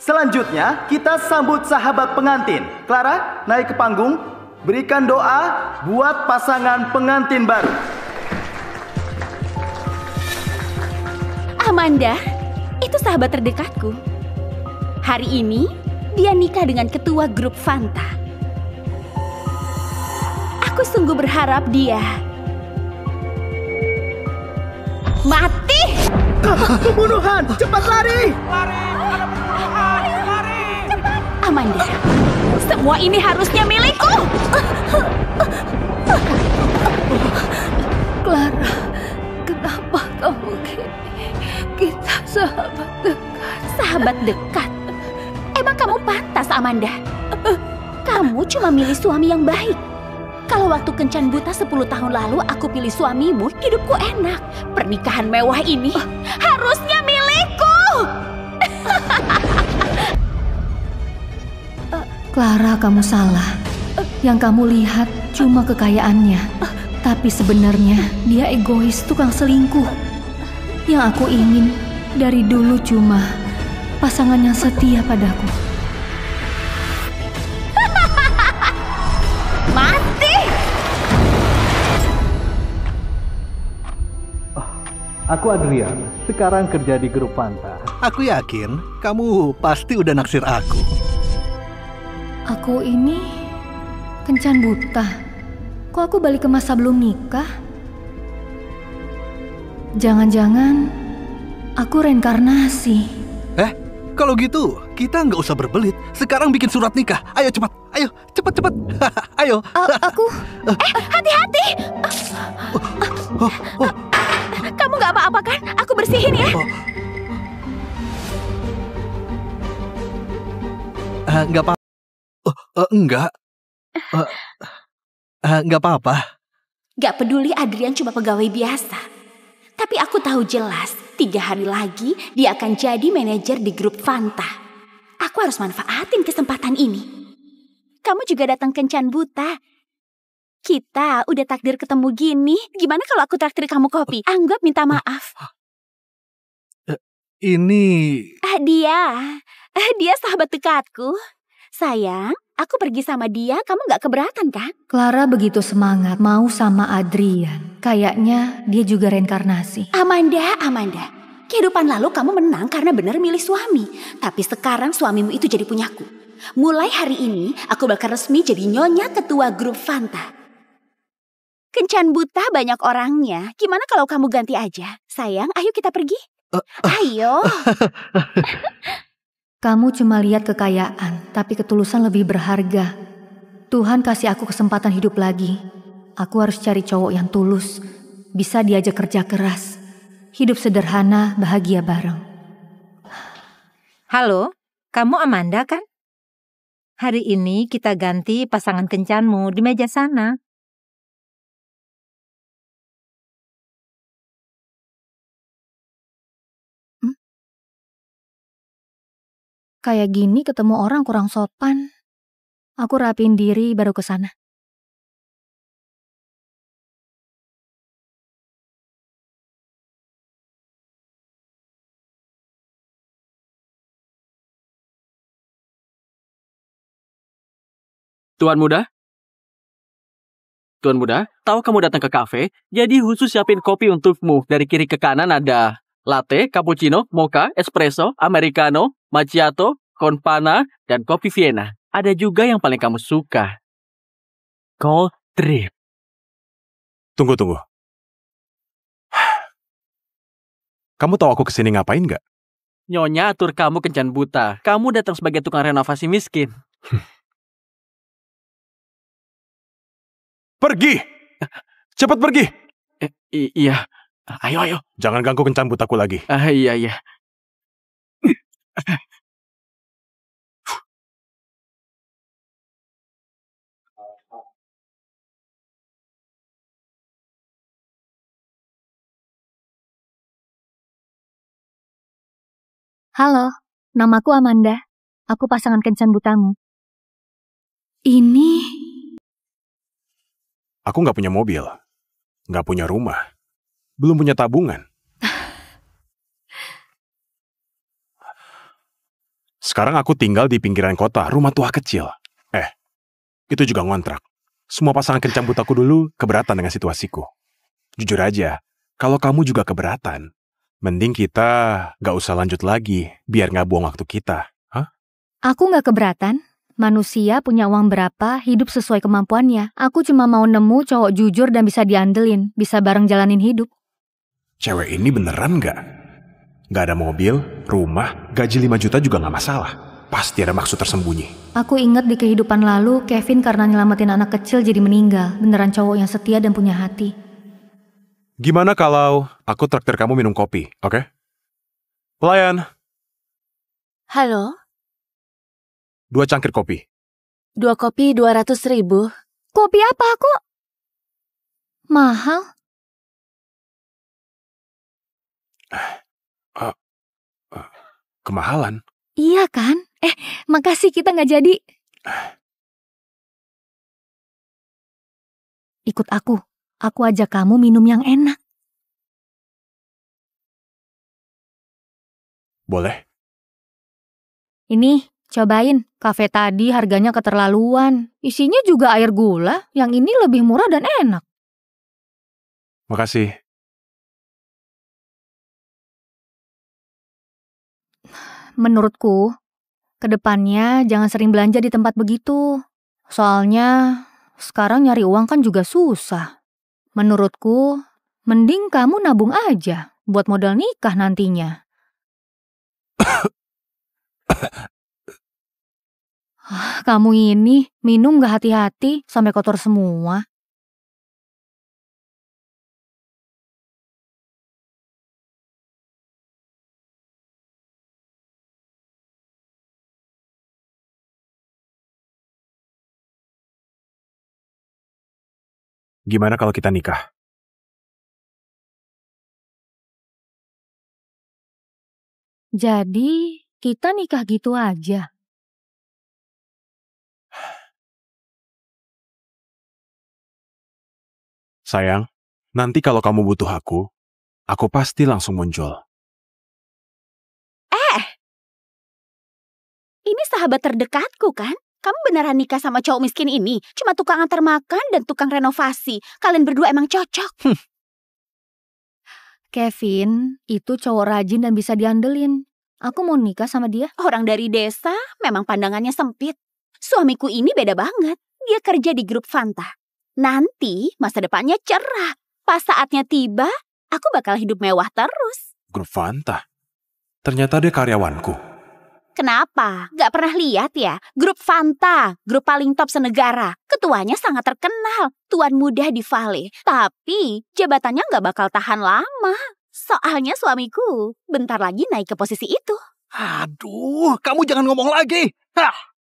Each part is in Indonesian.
Selanjutnya, kita sambut sahabat pengantin. Clara, naik ke panggung. Berikan doa buat pasangan pengantin baru. Amanda, itu sahabat terdekatku. Hari ini, dia nikah dengan ketua grup Fanta. Aku sungguh berharap dia mati. Pembunuhan! Cepat lari! Amanda, semua ini harusnya milikku. Clara, kenapa kamu gini? Kita sahabat dekat. Sahabat dekat? Emang kamu pantas, Amanda? Kamu cuma milih suami yang baik. Kalau waktu kencan buta 10 tahun lalu aku pilih suamimu, hidupku enak. Pernikahan mewah ini harusnya milikku. Clara, kamu salah. Yang kamu lihat cuma kekayaannya. Tapi sebenarnya dia egois, tukang selingkuh. Yang aku ingin dari dulu cuma pasangan yang setia padaku. Mati! Aku Adrian, sekarang kerja di grup Fanta. Aku yakin kamu pasti udah naksir aku. Aku ini kencan buta. Kok aku balik ke masa belum nikah? Jangan-jangan aku reinkarnasi. Kalau gitu, kita nggak usah berbelit. Sekarang bikin surat nikah. Ayo cepat, ayo cepat. Ayo. Aku... Hati-hati! Kamu nggak apa-apa kan? Aku bersihin ya. Nggak apa-apa. Enggak. Nggak apa-apa. Gak peduli Adrian cuma pegawai biasa. Tapi aku tahu jelas 3 hari lagi dia akan jadi manajer di grup Fanta. Aku harus manfaatin kesempatan ini. Kamu juga datang kencan buta. Kita udah takdir ketemu gini. Gimana kalau aku traktir kamu kopi? Anggap minta maaf. Ini... Dia sahabat dekatku. Sayang, aku pergi sama dia, kamu gak keberatan kan? Clara begitu semangat mau sama Adrian. Kayaknya dia juga reinkarnasi. Amanda. Kehidupan lalu kamu menang karena benar milih suami. Tapi sekarang suamimu itu jadi punyaku. Mulai hari ini, aku bakal resmi jadi nyonya ketua grup Fanta. Kencan buta banyak orangnya. Gimana kalau kamu ganti aja? Sayang, ayo kita pergi. Ayo. Kamu cuma lihat kekayaan, tapi ketulusan lebih berharga. Tuhan kasih aku kesempatan hidup lagi. Aku harus cari cowok yang tulus, bisa diajak kerja keras. Hidup sederhana, bahagia bareng. Halo, kamu Amanda kan? Hari ini kita ganti pasangan kencanmu di meja sana. Kayak gini ketemu orang kurang sopan. Aku rapiin diri baru ke sana. Tuan muda, tahu kamu datang ke kafe, jadi khusus siapin kopi untukmu. Dari kiri ke kanan ada latte, cappuccino, mocha, espresso, americano, macchiato, con panna, dan kopi Vienna. Ada juga yang paling kamu suka, cold drip. Tunggu. Kamu tahu aku kesini ngapain nggak? Nyonya atur kamu kencan buta. Kamu datang sebagai tukang renovasi miskin. Pergi! Cepat pergi! Iya. Ayo. Jangan ganggu kencan butaku lagi. Iya. Halo, namaku Amanda. Aku pasangan kencan butamu. Ini... Aku nggak punya mobil, nggak punya rumah, belum punya tabungan. Sekarang aku tinggal di pinggiran kota, rumah tua kecil. Itu juga ngontrak. Semua pasangan kencambut aku dulu keberatan dengan situasiku. Jujur aja, kalau kamu juga keberatan, mending kita gak usah lanjut lagi, biar gak buang waktu kita. Hah? Aku nggak keberatan. Manusia punya uang berapa, hidup sesuai kemampuannya. Aku cuma mau nemu cowok jujur dan bisa diandelin, bisa bareng jalanin hidup. Cewek ini beneran gak? Gak ada mobil, rumah, gaji 5 juta juga gak masalah. Pasti ada maksud tersembunyi. Aku ingat di kehidupan lalu, Kevin karena nyelamatin anak kecil jadi meninggal. Beneran cowok yang setia dan punya hati. Gimana kalau aku traktir kamu minum kopi, oke? Pelayan, Halo, 2 cangkir kopi. 2 kopi 200.000. Kopi apa kok? Mahal? Kemahalan. Iya kan? Makasih kita nggak jadi. Ikut aku ajak kamu minum yang enak. Boleh? Ini, cobain. Kafe tadi harganya keterlaluan. Isinya juga air gula, yang ini lebih murah dan enak. Makasih. Menurutku, kedepannya jangan sering belanja di tempat begitu. Soalnya, sekarang nyari uang kan juga susah. Menurutku, mending kamu nabung aja buat modal nikah nantinya. Kamu ini minum gak hati-hati sampai kotor semua. Gimana kalau kita nikah? Jadi, kita nikah gitu aja. Sayang, nanti kalau kamu butuh aku pasti langsung muncul. Ini sahabat terdekatku kan? Kamu beneran nikah sama cowok miskin ini? Cuma tukang antar makan dan tukang renovasi. Kalian berdua emang cocok. Kevin, itu cowok rajin dan bisa diandelin. Aku mau nikah sama dia. Orang dari desa memang pandangannya sempit. Suamiku ini beda banget. Dia kerja di grup Fanta. Nanti masa depannya cerah. Pas saatnya tiba, aku bakal hidup mewah terus. Grup Fanta? Ternyata dia karyawanku. Kenapa? Gak pernah lihat ya? Grup Fanta, grup paling top senegara. Ketuanya sangat terkenal, tuan muda di Vale. Tapi jabatannya gak bakal tahan lama. Soalnya suamiku bentar lagi naik ke posisi itu. Aduh, kamu jangan ngomong lagi.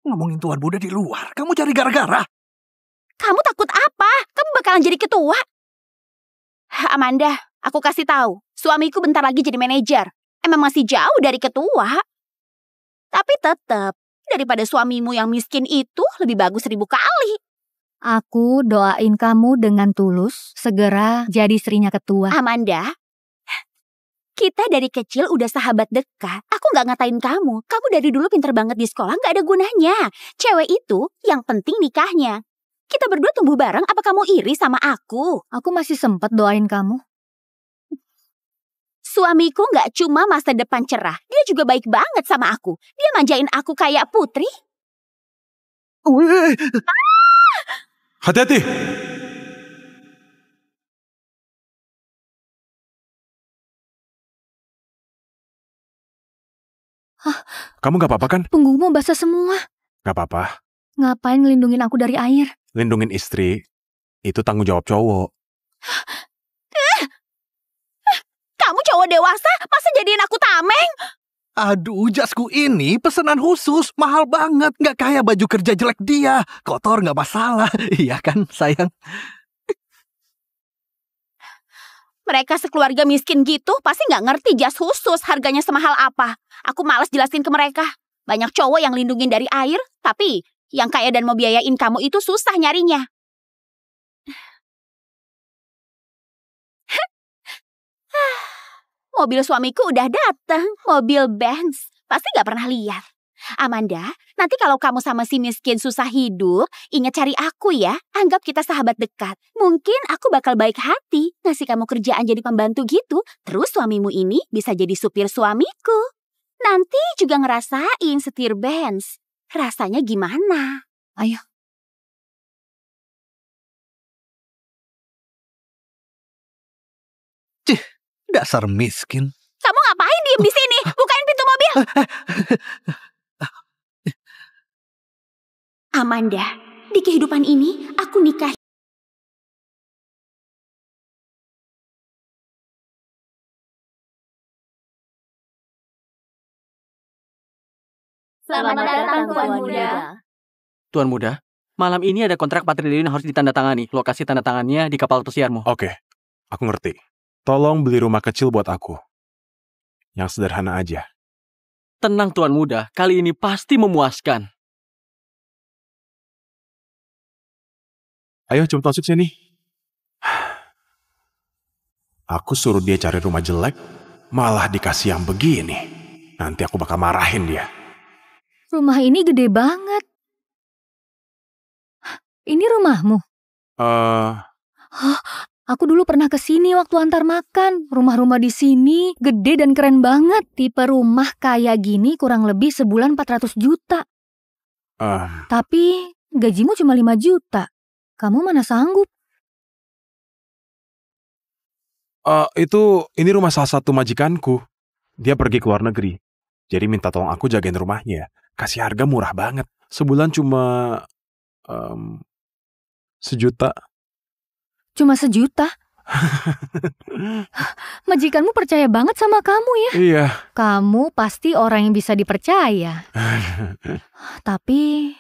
Ngomongin tuan muda di luar, kamu cari gara-gara. Kamu takut apa? Kamu bakalan jadi ketua. Amanda, aku kasih tahu, suamiku bentar lagi jadi manajer. Emang masih jauh dari ketua. Tapi tetap, daripada suamimu yang miskin itu lebih bagus 1000 kali. Aku doain kamu dengan tulus segera jadi istrinya ketua. Amanda, kita dari kecil udah sahabat dekat. Aku gak ngatain kamu. Kamu dari dulu pinter banget di sekolah, gak ada gunanya. Cewek itu yang penting nikahnya. Kita berdua tumbuh bareng, apa kamu iri sama aku? Aku masih sempet doain kamu. Suamiku gak cuma masa depan cerah, dia juga baik banget sama aku. Dia manjain aku kayak putri. Hati-hati! Kamu gak apa-apa kan? Punggungmu basah semua. Gak apa-apa. Ngapain ngelindungin aku dari air? Lindungin istri, itu tanggung jawab cowok. Kamu cowok dewasa, masa jadiin aku tameng? Aduh, jasku ini pesanan khusus, mahal banget. Gak kayak baju kerja jelek dia. Kotor gak masalah, iya kan sayang? Mereka sekeluarga miskin gitu pasti gak ngerti jas khusus harganya semahal apa. Aku malas jelasin ke mereka. Banyak cowok yang lindungin dari air, tapi yang kaya dan mau biayain kamu itu susah nyarinya. Mobil suamiku udah datang, mobil Benz. Pasti gak pernah lihat. Amanda, nanti kalau kamu sama si miskin susah hidup, ingat cari aku ya. Anggap kita sahabat dekat. Mungkin aku bakal baik hati, ngasih kamu kerjaan jadi pembantu gitu. Terus suamimu ini bisa jadi supir suamiku. Nanti juga ngerasain setir Benz. Rasanya gimana? Ayo. Dasar miskin. Kamu ngapain diem di sini? Bukain pintu mobil. Amanda, di kehidupan ini aku nikah. Selamat datang, Tuan Muda. Tuan Muda, malam ini ada kontrak 4 triliun yang harus ditandatangani. Lokasi tanda tangannya di kapal pesiarmu. Oke, aku ngerti. Tolong beli rumah kecil buat aku. Yang sederhana aja. Tenang Tuan Muda, kali ini pasti memuaskan. Ayo jemput masuk sini. Aku suruh dia cari rumah jelek, malah dikasih yang begini. Nanti aku bakal marahin dia. Rumah ini gede banget. Ini rumahmu? Aku dulu pernah ke sini waktu antar makan. Rumah-rumah di sini gede dan keren banget. Tipe rumah kayak gini kurang lebih sebulan 400 juta. Tapi gajimu cuma 5 juta. Kamu mana sanggup? Ini rumah salah satu majikanku. Dia pergi ke luar negeri. Jadi minta tolong aku jagain rumahnya. Kasih harga murah banget. Sebulan cuma 1 juta. Cuma 1 juta? Majikanmu percaya banget sama kamu ya? Iya. Kamu pasti orang yang bisa dipercaya. Tapi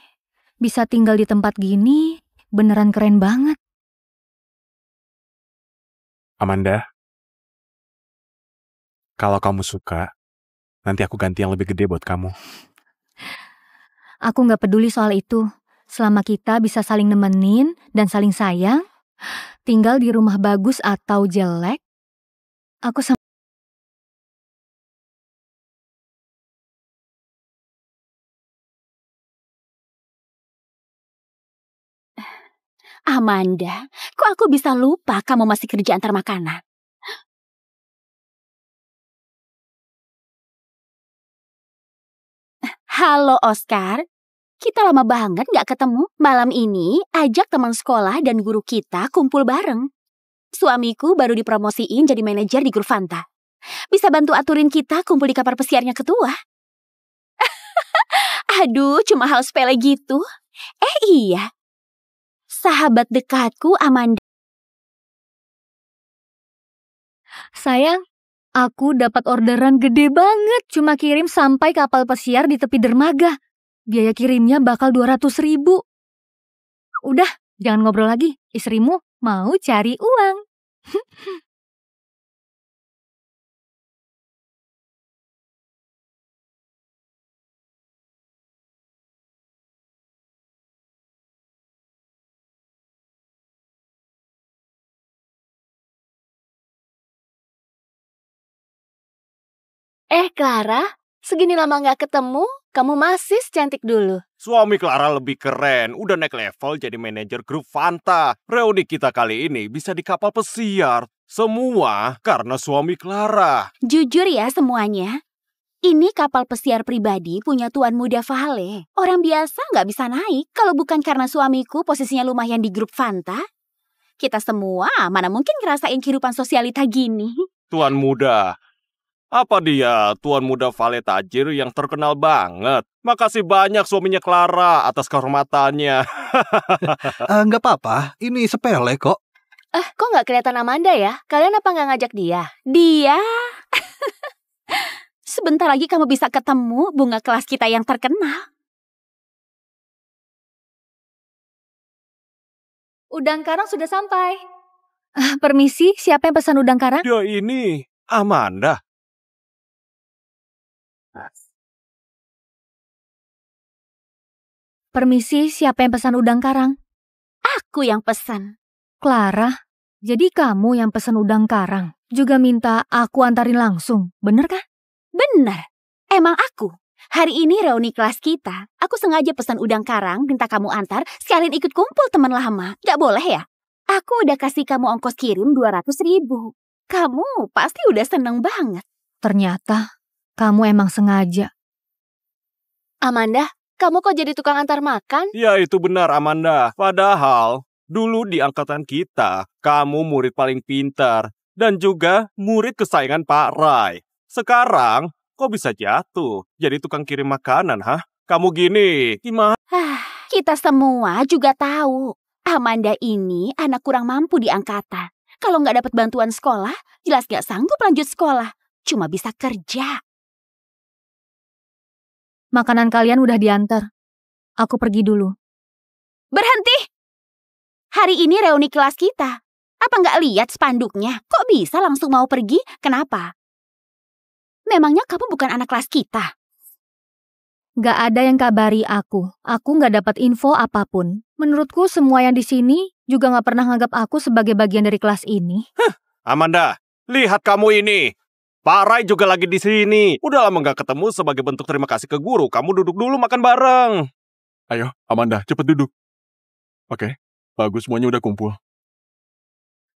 bisa tinggal di tempat gini beneran keren banget. Amanda, kalau kamu suka, nanti aku ganti yang lebih gede buat kamu. Aku nggak peduli soal itu. Selama kita bisa saling nemenin dan saling sayang, tinggal di rumah bagus atau jelek, aku sama. Amanda, kok aku bisa lupa kamu masih kerja antar makanan? Halo Oscar, kita lama banget gak ketemu. Malam ini ajak teman sekolah dan guru kita kumpul bareng. Suamiku baru dipromosiin jadi manajer di grup Fanta. Bisa bantu aturin kita kumpul di kapal pesiarnya ketua. Aduh, cuma hal sepele gitu. Iya. Sahabat dekatku Amanda. Sayang, aku dapat orderan gede banget. Cuma kirim sampai kapal pesiar di tepi dermaga. Biaya kirimnya bakal 200.000. Udah, jangan ngobrol lagi. Istrimu mau cari uang. Clara, segini lama nggak ketemu, kamu masih secantik dulu. Suami Clara lebih keren, udah naik level jadi manajer grup Fanta. Reuni kita kali ini bisa di kapal pesiar. Semua karena suami Clara. Jujur ya semuanya. Ini kapal pesiar pribadi punya Tuan Muda Vale. Orang biasa nggak bisa naik kalau bukan karena suamiku posisinya lumayan di grup Fanta. Kita semua mana mungkin ngerasain kehidupan sosialita gini. Tuan Muda. Apa dia Tuan Muda Vale tajir yang terkenal banget? Makasih banyak suaminya Clara atas kehormatannya. Nggak apa-apa, ini sepele kok. Kok nggak kelihatan Amanda ya? Kalian apa nggak ngajak dia? Dia? Sebentar lagi kamu bisa ketemu bunga kelas kita yang terkenal. Udang karang sudah sampai. Permisi, siapa yang pesan udang karang? Dia ini Amanda. Permisi, siapa yang pesan udang karang? Aku yang pesan. Clara, jadi kamu yang pesan udang karang. Juga minta aku antarin langsung, bener kah? Benar, emang aku. Hari ini reuni kelas kita. Aku sengaja pesan udang karang, minta kamu antar, sekalian ikut kumpul teman lama. Gak boleh ya? Aku udah kasih kamu ongkos kirim 200.000. Kamu pasti udah seneng banget. Ternyata kamu emang sengaja. Amanda, kamu kok jadi tukang antar makan? Ya itu benar Amanda. Padahal dulu di angkatan kita, kamu murid paling pintar dan juga murid kesayangan Pak Rai. Sekarang, kok bisa jatuh jadi tukang kirim makanan, hah? Kamu gini, gimana? Kita semua juga tahu, Amanda ini anak kurang mampu di angkatan. Kalau nggak dapat bantuan sekolah, jelas nggak sanggup lanjut sekolah. Cuma bisa kerja. Makanan kalian udah diantar. Aku pergi dulu. Berhenti! Hari ini reuni kelas kita. Apa nggak lihat spanduknya? Kok bisa langsung mau pergi? Kenapa? Memangnya kamu bukan anak kelas kita? Gak ada yang kabari aku. Aku gak dapat info apapun. Menurutku semua yang di sini juga gak pernah nganggap aku sebagai bagian dari kelas ini. Amanda, lihat kamu ini. Pak Rai juga lagi di sini. Udah lama gak ketemu, sebagai bentuk terima kasih ke guru. Kamu duduk dulu makan bareng. Ayo, Amanda, cepet duduk. Oke, bagus semuanya udah kumpul.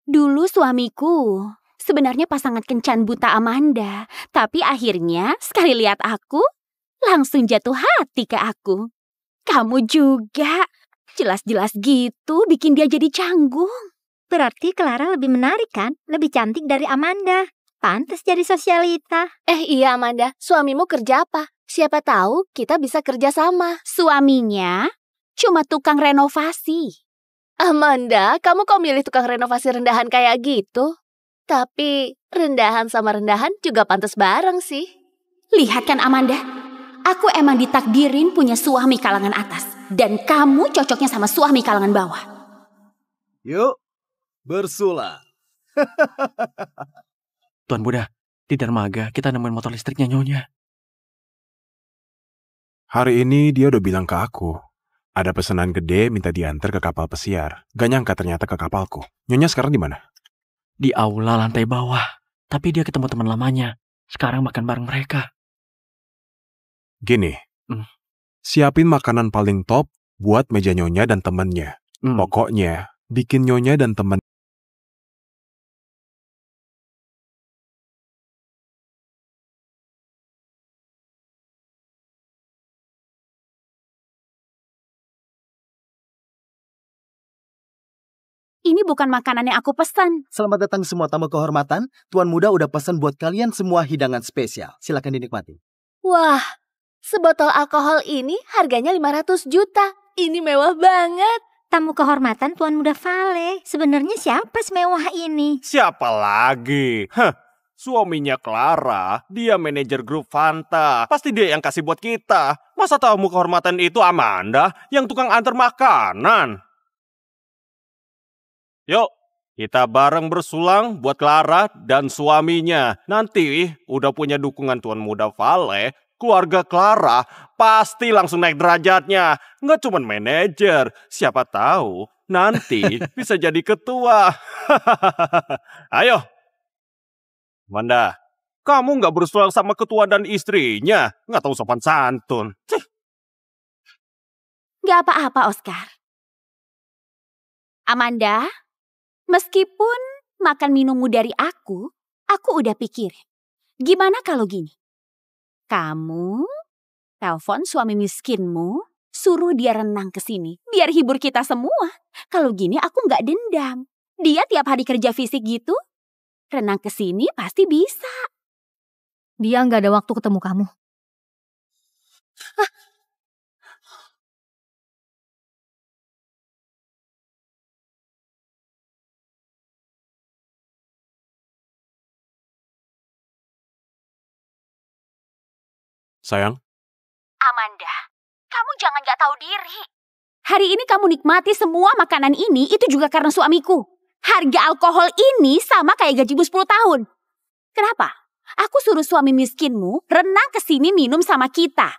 Dulu suamiku sebenarnya pasangan kencan buta Amanda. Tapi akhirnya sekali lihat aku, langsung jatuh hati ke aku. Kamu juga. Jelas-jelas gitu bikin dia jadi canggung. Berarti Clara lebih menarik kan? Lebih cantik dari Amanda. Pantes jadi sosialita. Iya Amanda, suamimu kerja apa? Siapa tahu kita bisa kerja sama. Suaminya cuma tukang renovasi. Amanda, kamu kok milih tukang renovasi rendahan kayak gitu? Tapi rendahan sama rendahan juga pantas bareng sih. Lihat kan Amanda, aku emang ditakdirin punya suami kalangan atas. Dan kamu cocoknya sama suami kalangan bawah. Yuk, bersulah. Tuan Buddha, di dermaga kita nemuin motor listriknya Nyonya. Hari ini dia udah bilang ke aku. Ada pesanan gede minta diantar ke kapal pesiar. Gak nyangka ternyata ke kapalku. Nyonya sekarang di mana? Di aula lantai bawah. Tapi dia ketemu teman lamanya. Sekarang makan bareng mereka. Gini, siapin makanan paling top buat meja Nyonya dan temennya. Pokoknya, bikin Nyonya dan temen. Ini bukan makanan yang aku pesan. Selamat datang semua tamu kehormatan. Tuan Muda udah pesan buat kalian semua hidangan spesial. Silakan dinikmati. Wah, sebotol alkohol ini harganya 500 juta. Ini mewah banget. Tamu kehormatan Tuan Muda Vale. Sebenarnya siapa semewah ini? Siapa lagi? Suaminya Clara, dia manajer grup Fanta. Pasti dia yang kasih buat kita. Masa tamu kehormatan itu Amanda yang tukang antar makanan? Yuk, kita bareng bersulang buat Clara dan suaminya. Nanti udah punya dukungan Tuan Muda Vale, keluarga Clara pasti langsung naik derajatnya. Nggak cuma manajer, siapa tahu nanti bisa jadi ketua. Ayo, Amanda, kamu nggak bersulang sama ketua dan istrinya. Nggak tahu sopan santun. Cih. Gak apa-apa, Oscar. Amanda, meskipun makan minummu dari aku udah pikir. Gimana kalau gini? Kamu telepon suami miskinmu, suruh dia renang ke sini, biar hibur kita semua. Kalau gini aku nggak dendam. Dia tiap hari kerja fisik gitu, renang ke sini pasti bisa. Dia nggak ada waktu ketemu kamu. Sayang? Amanda, kamu jangan gak tahu diri. Hari ini kamu nikmati semua makanan ini, itu juga karena suamiku. Harga alkohol ini sama kayak gajimu 10 tahun. Kenapa? Aku suruh suami miskinmu renang ke sini minum sama kita.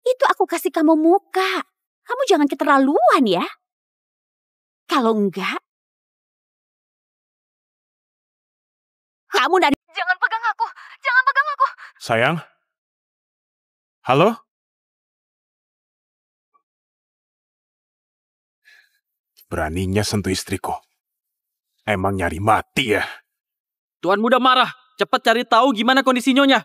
Itu aku kasih kamu muka. Kamu jangan keterlaluan ya. Kalau enggak, kamu dari... Jangan pegang aku. Sayang? Halo? Beraninya sentuh istriku. Emang nyari mati ya? Tuan muda marah. Cepat cari tahu gimana kondisi Nyonya.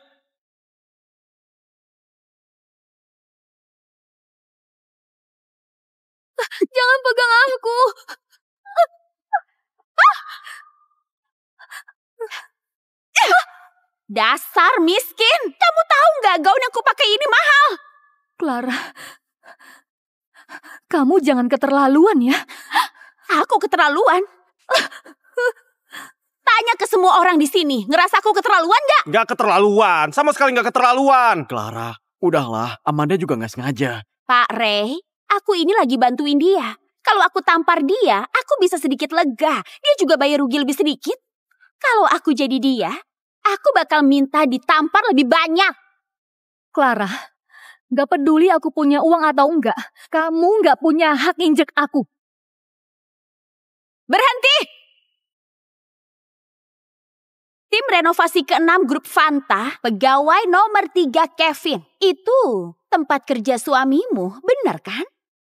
Jangan pegang aku. Dasar miskin. Kamu tahu nggak gaun yang kupakai ini mahal? Clara, kamu jangan keterlaluan ya. Aku keterlaluan? Tanya ke semua orang di sini. Ngerasa aku keterlaluan nggak? Nggak keterlaluan, sama sekali nggak keterlaluan. Clara, udahlah. Amanda juga nggak sengaja. Pak Ray, aku ini lagi bantuin dia. Kalau aku tampar dia, aku bisa sedikit lega. Dia juga bayar rugi lebih sedikit. Kalau aku jadi dia, aku bakal minta ditampar lebih banyak. Clara, gak peduli aku punya uang atau enggak. Kamu gak punya hak injek aku. Berhenti! Tim renovasi ke-6 grup Fanta, pegawai nomor 3 Kevin. Itu tempat kerja suamimu, benar kan?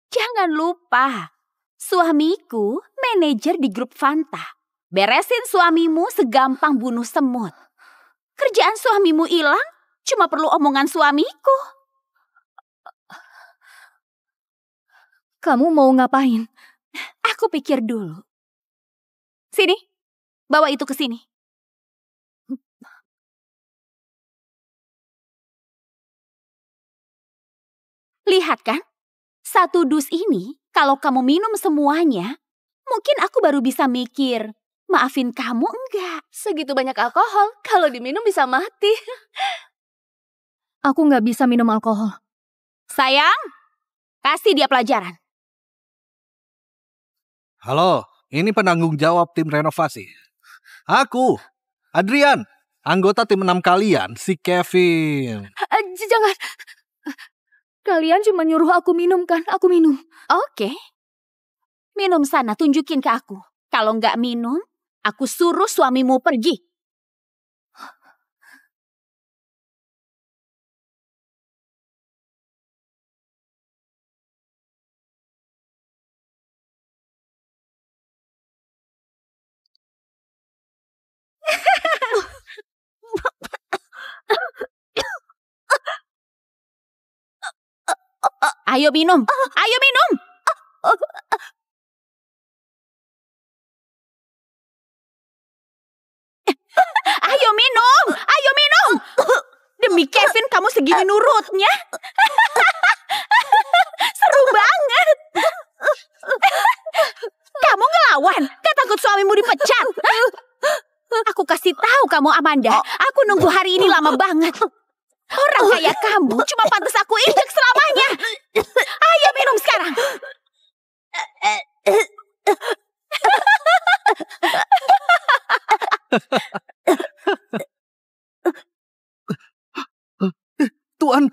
Jangan lupa, suamiku manajer di grup Fanta. Beresin suamimu segampang bunuh semut. Kerjaan suamimu hilang, cuma perlu omongan suamiku. Kamu mau ngapain? Aku pikir dulu. Sini, bawa itu ke sini. Lihat kan, satu dus ini kalau kamu minum semuanya, mungkin aku baru bisa mikir, maafin kamu enggak. Segitu banyak alkohol, kalau diminum bisa mati. Aku gak bisa minum alkohol. Sayang, kasih dia pelajaran. Halo, ini penanggung jawab tim renovasi. Aku, Adrian, anggota tim 6 kalian, si Kevin. Jangan. Kalian cuma nyuruh aku minum kan? Aku minum. Oke. Minum sana, tunjukin ke aku. Kalau nggak minum, aku suruh suamimu pergi. Ayo minum, ayo minum. Ayo minum, ayo minum. Demi Kevin kamu segini nurutnya. Seru banget. Kamu ngelawan, gak takut suamimu dipecat? Aku kasih tahu kamu Amanda, aku nunggu hari ini lama banget. Orang kayak kamu cuma pantas aku injek selamanya. Ayo minum sekarang. Tuan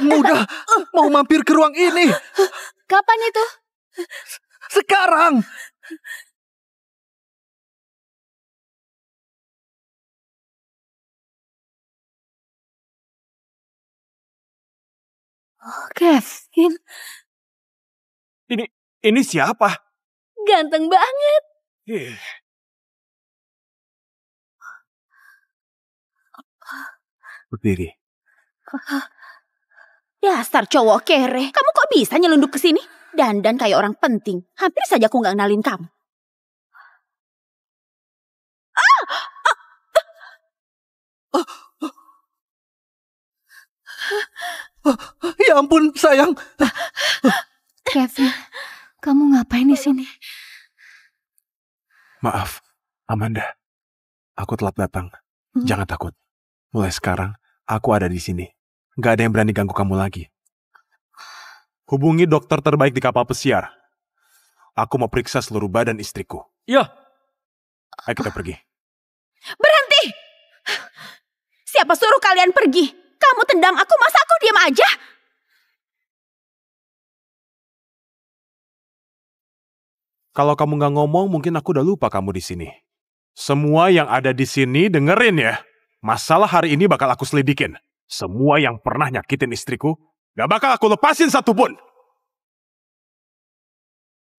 muda mau mampir ke ruang ini. Kapan itu? Sekarang. Kevin. Ini siapa? Ganteng banget. Berdiri. Dasar cowok kere. Kamu kok bisa nyelundup ke sini? Dandan kayak orang penting. Hampir saja aku nggak kenalin kamu. Ya ampun, sayang. Kevin, kamu ngapain di sini? Maaf, Amanda. Aku telat datang. Jangan takut. Mulai sekarang, aku ada di sini. Gak ada yang berani ganggu kamu lagi. Hubungi dokter terbaik di kapal pesiar. Aku mau periksa seluruh badan istriku. Iya. Ayo kita pergi. Berhenti! Siapa suruh kalian pergi? Kamu tendang aku, masa aku diam aja? Kalau kamu gak ngomong, mungkin aku udah lupa kamu di sini. Semua yang ada di sini dengerin ya. Masalah hari ini bakal aku selidikin. Semua yang pernah nyakitin istriku, gak bakal aku lepasin satupun.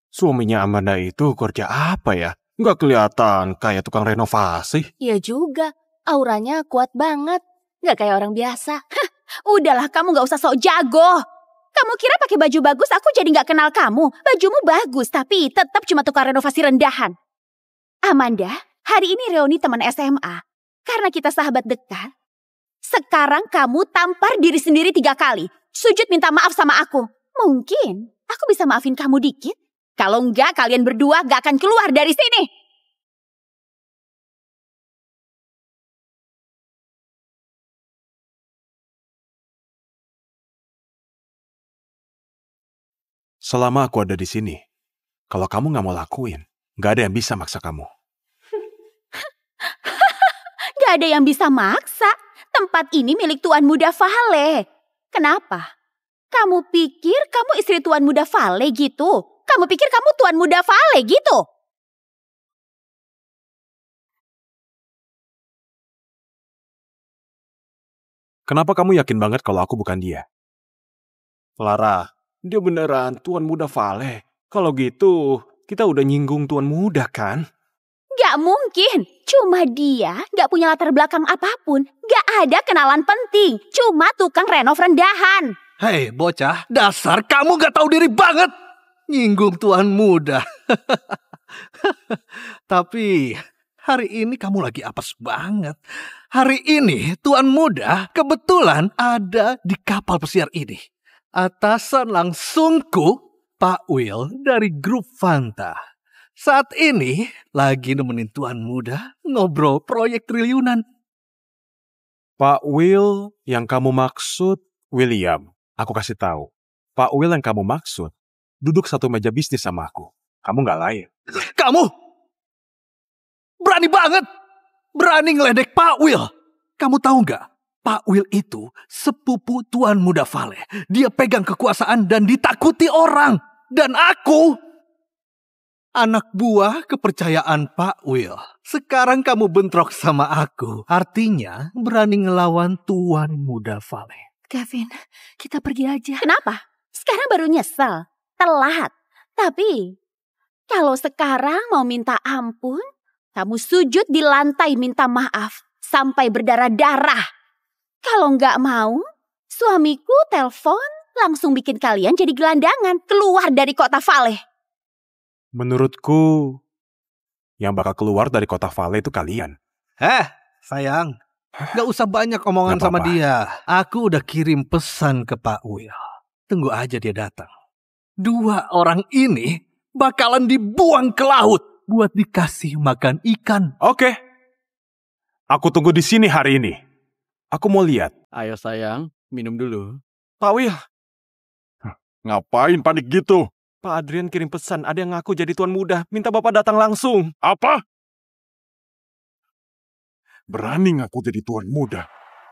Suaminya Amanda itu kerja apa ya? Nggak kelihatan kayak tukang renovasi. Iya juga, auranya kuat banget. Nggak kayak orang biasa. Hah, udahlah kamu gak usah sok jago. Kamu kira pakai baju bagus aku jadi gak kenal kamu? Bajumu bagus tapi tetap cuma tukang renovasi rendahan. Amanda, hari ini reuni teman SMA. Karena kita sahabat dekat. Sekarang kamu tampar diri sendiri 3 kali. Sujud minta maaf sama aku. Mungkin aku bisa maafin kamu dikit. Kalau enggak, kalian berdua gak akan keluar dari sini. Selama aku ada di sini, kalau kamu gak mau lakuin, gak ada yang bisa maksa kamu. Gak ada yang bisa maksa. Tempat ini milik Tuan Muda Vale. Kenapa? Kamu pikir kamu istri Tuan Muda Vale gitu? Kamu pikir kamu Tuan Muda Vale gitu? Kenapa kamu yakin banget kalau aku bukan dia? Clara, dia beneran Tuan Muda Vale. Kalau gitu, kita udah nyinggung Tuan Muda kan? Gak mungkin. Cuma dia gak punya latar belakang apapun. Gak ada kenalan penting. Cuma tukang renov rendahan. Hei bocah, dasar kamu gak tahu diri banget. Nyinggung Tuan Muda. Tapi hari ini kamu lagi apes banget. Hari ini Tuan Muda kebetulan ada di kapal pesiar ini. Atasan langsungku, Pak Will dari grup Fanta. Saat ini lagi nemenin Tuan Muda ngobrol proyek triliunan. Pak Will yang kamu maksud William. Aku kasih tahu. Pak Will yang kamu maksud duduk satu meja bisnis sama aku. Kamu gak layak. Kamu berani banget. Berani ngeledek Pak Will. Kamu tahu gak? Pak Will itu sepupu Tuan Muda Vale. Dia pegang kekuasaan dan ditakuti orang. Dan aku anak buah kepercayaan Pak Will. Sekarang kamu bentrok sama aku. Artinya berani ngelawan Tuan Muda Vale. Kevin, kita pergi aja. Kenapa? Sekarang baru nyesel. Telat. Tapi kalau sekarang mau minta ampun, kamu sujud di lantai minta maaf sampai berdarah-darah. Kalau nggak mau, suamiku telepon langsung bikin kalian jadi gelandangan keluar dari kota Vale. Menurutku, yang bakal keluar dari kota Vale itu kalian. Sayang. Gak usah banyak omongan sama dia. Aku udah kirim pesan ke Pak Will. Tunggu aja dia datang. 2 orang ini bakalan dibuang ke laut buat dikasih makan ikan. Oke. Aku tunggu di sini hari ini. Aku mau lihat. Ayo sayang, minum dulu. Pak Will. Ngapain panik gitu? Pak Adrian kirim pesan, ada yang ngaku jadi Tuan Muda. Minta Bapak datang langsung. Apa? Berani ngaku jadi Tuan Muda.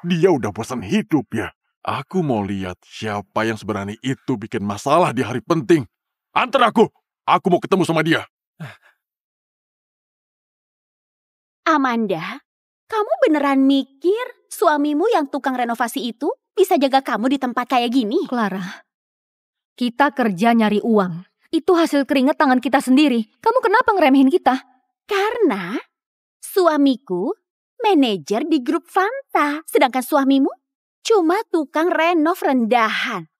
Dia udah bosan hidup ya. Aku mau lihat siapa yang seberani itu bikin masalah di hari penting. Antar aku. Aku mau ketemu sama dia. Amanda, kamu beneran mikir suamimu yang tukang renovasi itu bisa jaga kamu di tempat kayak gini? Clara, kita kerja nyari uang. Itu hasil keringat tangan kita sendiri. Kamu kenapa ngeremehin kita? Karena suamiku manajer di grup Fanta, sedangkan suamimu cuma tukang renov rendahan.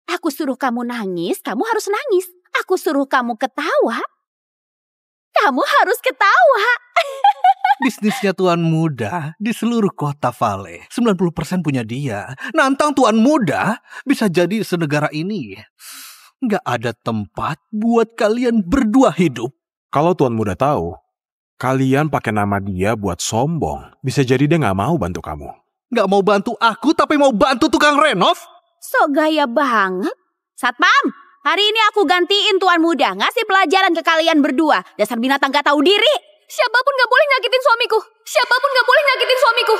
Aku suruh kamu nangis, kamu harus nangis. Aku suruh kamu ketawa, kamu harus ketawa. Bisnisnya Tuan Muda di seluruh kota Vale. 90% punya dia. Nantang Tuan Muda bisa jadi senegara ini. Nggak ada tempat buat kalian berdua hidup. Kalau Tuan Muda tahu, kalian pakai nama dia buat sombong. Bisa jadi dia nggak mau bantu kamu. Nggak mau bantu aku, tapi mau bantu tukang renov? Sok gaya banget. Satpam, hari ini aku gantiin Tuan Muda. Ngasih pelajaran ke kalian berdua. Dasar binatang gak tahu diri. Siapapun gak boleh nyakitin suamiku. Siapapun gak boleh nyakitin suamiku.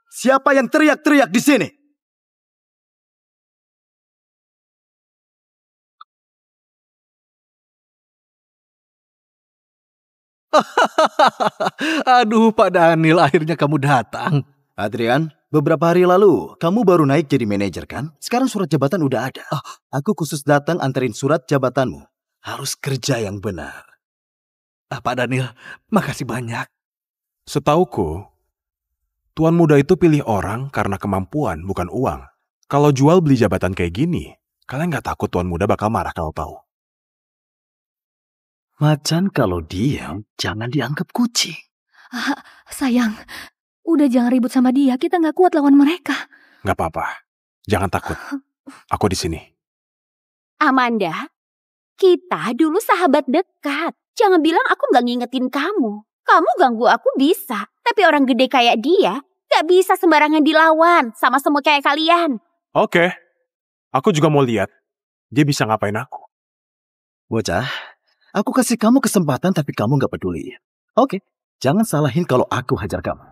Siapa yang teriak-teriak di sini? Aduh, Pak Daniel, akhirnya kamu datang. Adrian, beberapa hari lalu kamu baru naik jadi manajer kan? Sekarang surat jabatan udah ada. Aku khusus datang anterin surat jabatanmu. Harus kerja yang benar. Pak Daniel, makasih banyak. Setauku, tuan muda itu pilih orang karena kemampuan, bukan uang. Kalau jual beli jabatan kayak gini, kalian nggak takut tuan muda bakal marah kalau tahu? Macan kalau diam, jangan dianggap kucing. Sayang, udah jangan ribut sama dia. Kita nggak kuat lawan mereka. Nggak apa-apa. Jangan takut. Aku di sini. Amanda, kita dulu sahabat dekat. Jangan bilang aku nggak ngingetin kamu. Kamu ganggu aku bisa, tapi orang gede kayak dia nggak bisa sembarangan dilawan sama semua kayak kalian. Oke. Aku juga mau lihat dia bisa ngapain aku. Bocah, aku kasih kamu kesempatan tapi kamu nggak peduli. Oke, jangan salahin kalau aku hajar kamu.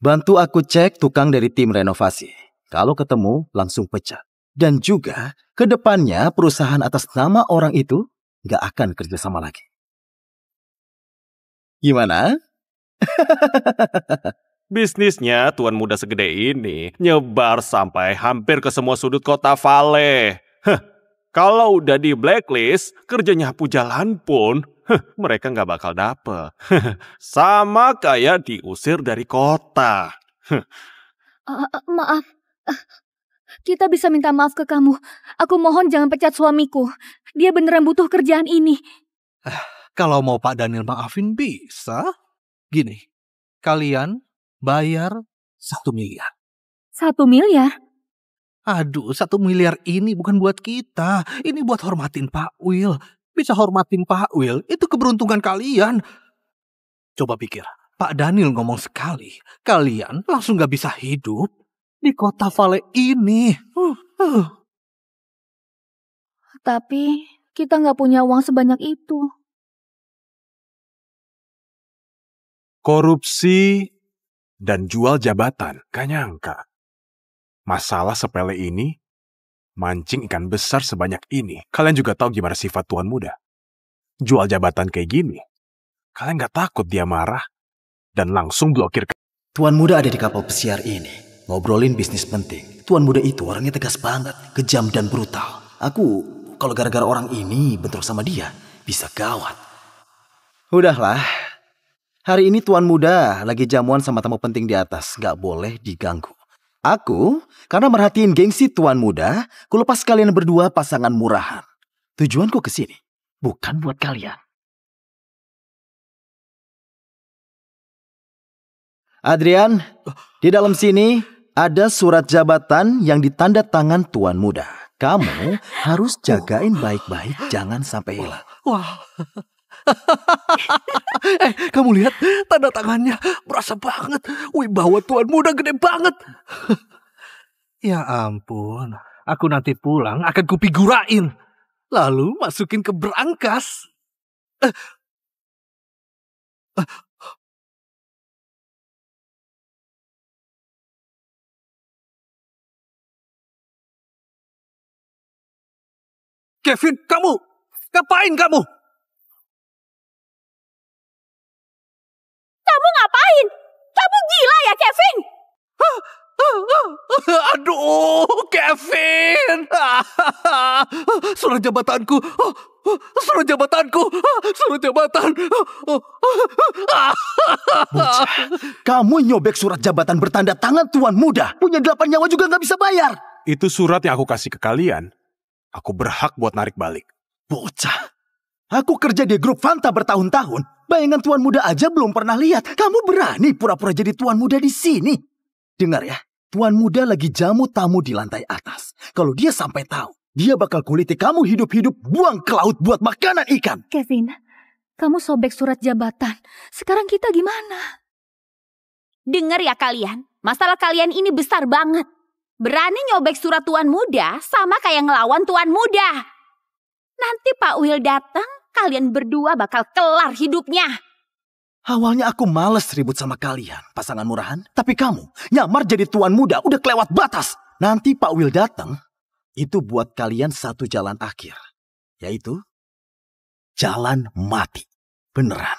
Bantu aku cek tukang dari tim renovasi. Kalau ketemu, langsung pecat. Dan juga, ke depannya perusahaan atas nama orang itu nggak akan kerja sama lagi. Gimana? Bisnisnya tuan muda segede ini nyebar sampai hampir ke semua sudut kota Vale. Kalau udah di blacklist, kerjanya nyapu jalan pun mereka nggak bakal dapet. Sama kayak diusir dari kota. Maaf. Kita bisa minta maaf ke kamu. Aku mohon jangan pecat suamiku. Dia beneran butuh kerjaan ini. Kalau mau Pak Daniel maafin bisa. Gini, kalian bayar 1 miliar. 1 miliar? Aduh, 1 miliar ini bukan buat kita. Ini buat hormatin Pak Will. Bisa hormatin Pak Will, itu keberuntungan kalian. Coba pikir, Pak Daniel ngomong sekali, kalian langsung gak bisa hidup di kota Vale ini. Tapi kita nggak punya uang sebanyak itu. Korupsi dan jual jabatan, gak nyangka. Masalah sepele ini mancing ikan besar sebanyak ini. Kalian juga tahu gimana sifat tuan muda. Jual jabatan kayak gini, kalian gak takut dia marah dan langsung blokir. Tuan muda ada di kapal pesiar ini. Ngobrolin bisnis penting. Tuan muda itu orangnya tegas banget, kejam dan brutal. Aku, kalau gara-gara orang ini bentrok sama dia, bisa gawat. Udahlah. Hari ini tuan muda lagi jamuan sama tamu penting di atas. Gak boleh diganggu. Aku, karena merhatiin gengsi tuan muda, kulepas kalian berdua pasangan murahan. Tujuanku ke sini, bukan buat kalian. Adrian, di dalam sini ada surat jabatan yang ditanda tangan tuan muda. Kamu harus jagain baik-baik, jangan sampai hilang. Wah. Kamu lihat tanda tangannya berasa banget. Wibawa tuan muda gede banget. Ya ampun, aku nanti pulang akan kupigurain. Lalu masukin ke berangkas. Kevin, kamu ngapain kamu? Kamu ngapain? Kamu gila ya, Kevin? Aduh, Kevin. Surat jabatanku. Surat jabatanku. Surat jabatan. Bocah, kamu nyobek surat jabatan bertanda tangan tuan muda. Punya 8 nyawa juga gak bisa bayar. Itu surat yang aku kasih ke kalian. Aku berhak buat narik balik. Bocah, aku kerja di grup Fanta bertahun-tahun. Bayangan tuan muda aja belum pernah lihat. Kamu berani pura-pura jadi tuan muda di sini? Dengar ya, tuan muda lagi jamu tamu di lantai atas. Kalau dia sampai tahu, dia bakal kuliti kamu hidup-hidup buang ke laut buat makanan ikan. Kevin, kamu sobek surat jabatan. Sekarang kita gimana? Dengar ya kalian, masalah kalian ini besar banget. Berani nyobek surat tuan muda sama kayak ngelawan tuan muda. Nanti Pak Will datang, kalian berdua bakal kelar hidupnya. Awalnya aku males ribut sama kalian, pasangan murahan. Tapi kamu nyamar jadi tuan muda udah kelewat batas. Nanti Pak Will datang, itu buat kalian satu jalan akhir. Yaitu jalan mati. Beneran.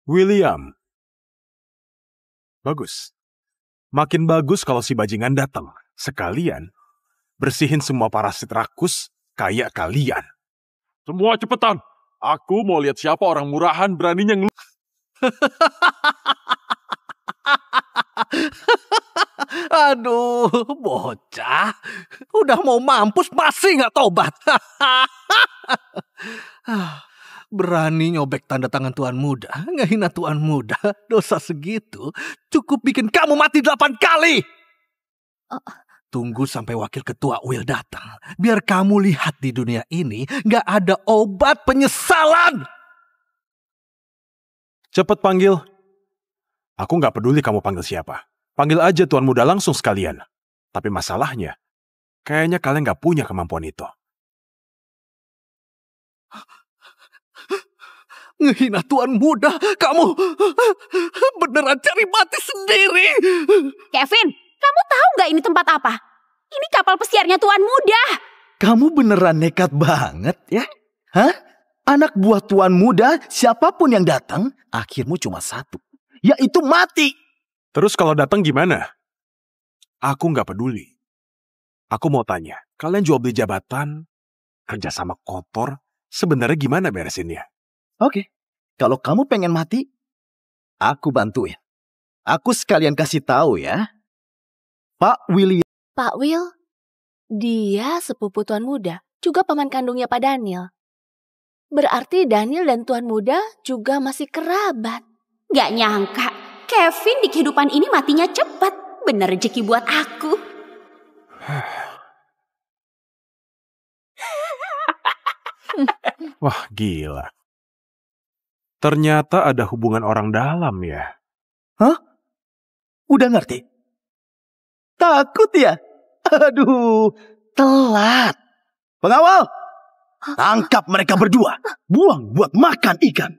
William. Bagus. Makin bagus kalau si bajingan datang. Sekalian bersihin semua parasit rakus kayak kalian. Semua cepetan. Aku mau lihat siapa orang murahan beraninya Aduh, bocah. Udah mau mampus masih nggak tobat. Berani nyobek tanda tangan tuan muda, ngehina tuan muda, dosa segitu cukup bikin kamu mati 8 kali. Tunggu sampai wakil ketua Will datang, biar kamu lihat di dunia ini nggak ada obat penyesalan. Cepet panggil. Aku nggak peduli kamu panggil siapa. Panggil aja tuan muda langsung sekalian. Tapi masalahnya, kayaknya kalian nggak punya kemampuan itu. Ngehina tuan muda, kamu beneran cari mati sendiri. Kevin, kamu tahu nggak ini tempat apa? Ini kapal pesiarnya tuan muda. Kamu beneran nekat banget ya? Hah? Anak buah tuan muda, siapapun yang datang, akhirmu cuma satu. Yaitu mati. Terus kalau datang gimana? Aku nggak peduli. Aku mau tanya, kalian jual beli jabatan, kerjasama kotor, sebenarnya gimana beresinnya? Oke, kalau kamu pengen mati, aku bantuin. Aku sekalian kasih tahu ya. Pak William. Pak Will, dia sepupu tuan muda, juga paman kandungnya Pak Daniel. Berarti Daniel dan tuan muda juga masih kerabat. Gak nyangka, Kevin di kehidupan ini matinya cepat. Bener rezeki buat aku. Wah, gila. Ternyata ada hubungan orang dalam ya. Hah? Udah ngerti? Takut ya? Aduh, telat. Pengawal, tangkap mereka berdua. Buang buat makan ikan.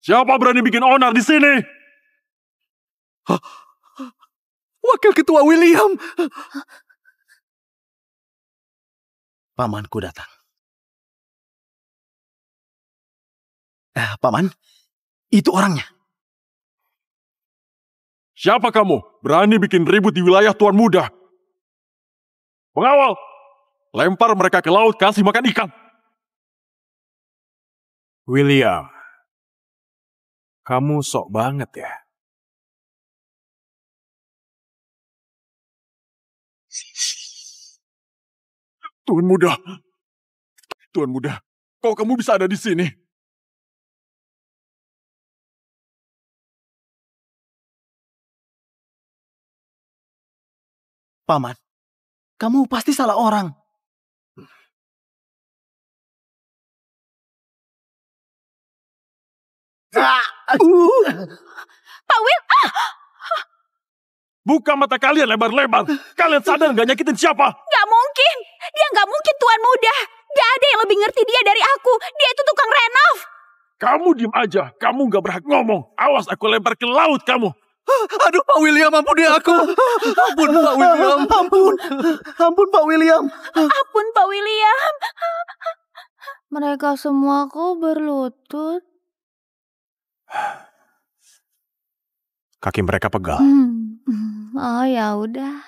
Siapa berani bikin onar di sini? Wakil ketua William. Pamanku datang. Paman, itu orangnya. Siapa kamu? Berani bikin ribut di wilayah tuan muda? Pengawal, lempar mereka ke laut, kasih makan ikan. William, kamu sok banget ya. Tuan muda, kok kamu bisa ada di sini? Paman, kamu pasti salah orang. Pak Will, Buka mata kalian lebar-lebar. Kalian sadar gak nyakitin siapa? Gak mungkin. Dia gak mungkin tuan muda. Gak ada yang lebih ngerti dia dari aku. Dia itu tukang renov. Kamu diem aja. Kamu gak berhak ngomong. Awas aku lempar ke laut kamu. Aduh Pak William, ampuni aku. Ampun Pak William. Ampun Pak William. Ampun Pak William. Mereka semua kok berlutut. Kaki mereka pegal. Oh ya udah.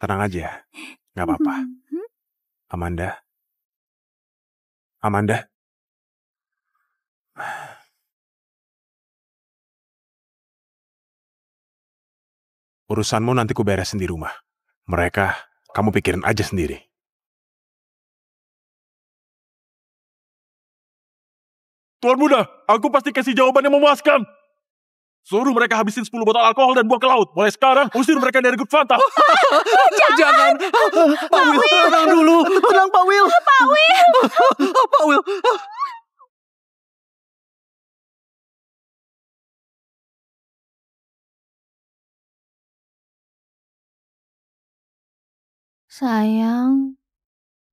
Tenang aja, nggak apa-apa. Amanda. Urusanmu nanti ku beresin di rumah. Mereka, kamu pikirin aja sendiri. Tuan muda, aku pasti kasih jawaban yang memuaskan. Suruh mereka habisin 10 botol alkohol dan buang ke laut. Mulai sekarang, usir mereka dari grup Fanta. Jangan. Pak Will, tenang dulu. Tenang Pak Will. Pak Will. Pak Will. Sayang,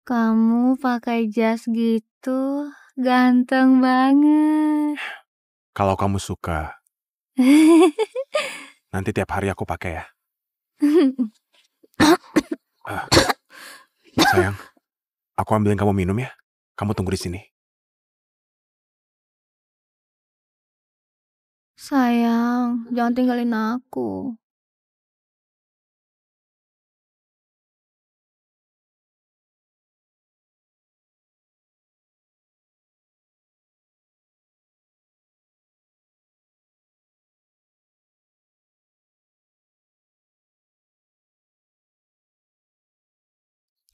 kamu pakai jas gitu, ganteng banget. Kalau kamu suka, nanti tiap hari aku pakai ya. Sayang, aku ambilin kamu minum ya. Kamu tunggu di sini. Sayang, jangan tinggalin aku.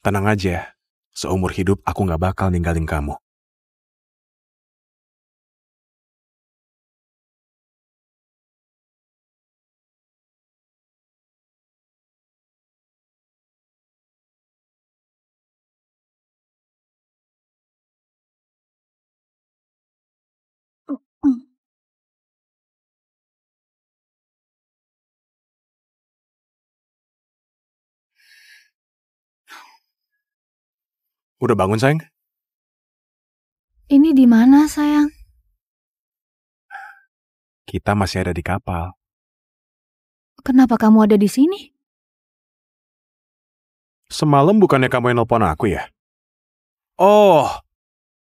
Tenang aja, seumur hidup aku gak bakal ninggalin kamu. Udah bangun, sayang? Ini di mana, sayang? Kita masih ada di kapal. Kenapa kamu ada di sini? Semalam bukannya kamu yang nelpon aku ya? Oh,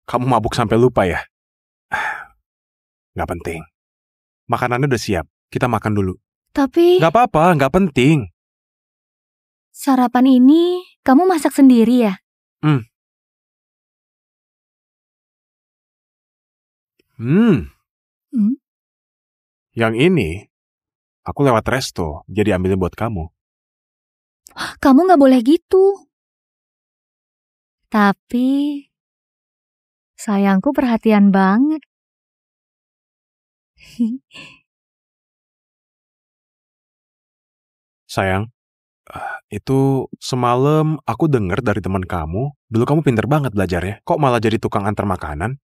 kamu mabuk sampai lupa ya? Gak penting. Makanannya udah siap, kita makan dulu. Tapi... Gak apa-apa, gak penting. Sarapan ini kamu masak sendiri ya? Yang ini, aku lewat resto, jadi ambilin buat kamu. Kamu gak boleh gitu. Tapi... sayangku perhatian banget. Sayang, itu semalam aku dengar dari teman kamu, dulu kamu pinter banget belajarnya. Kok malah jadi tukang antar makanan?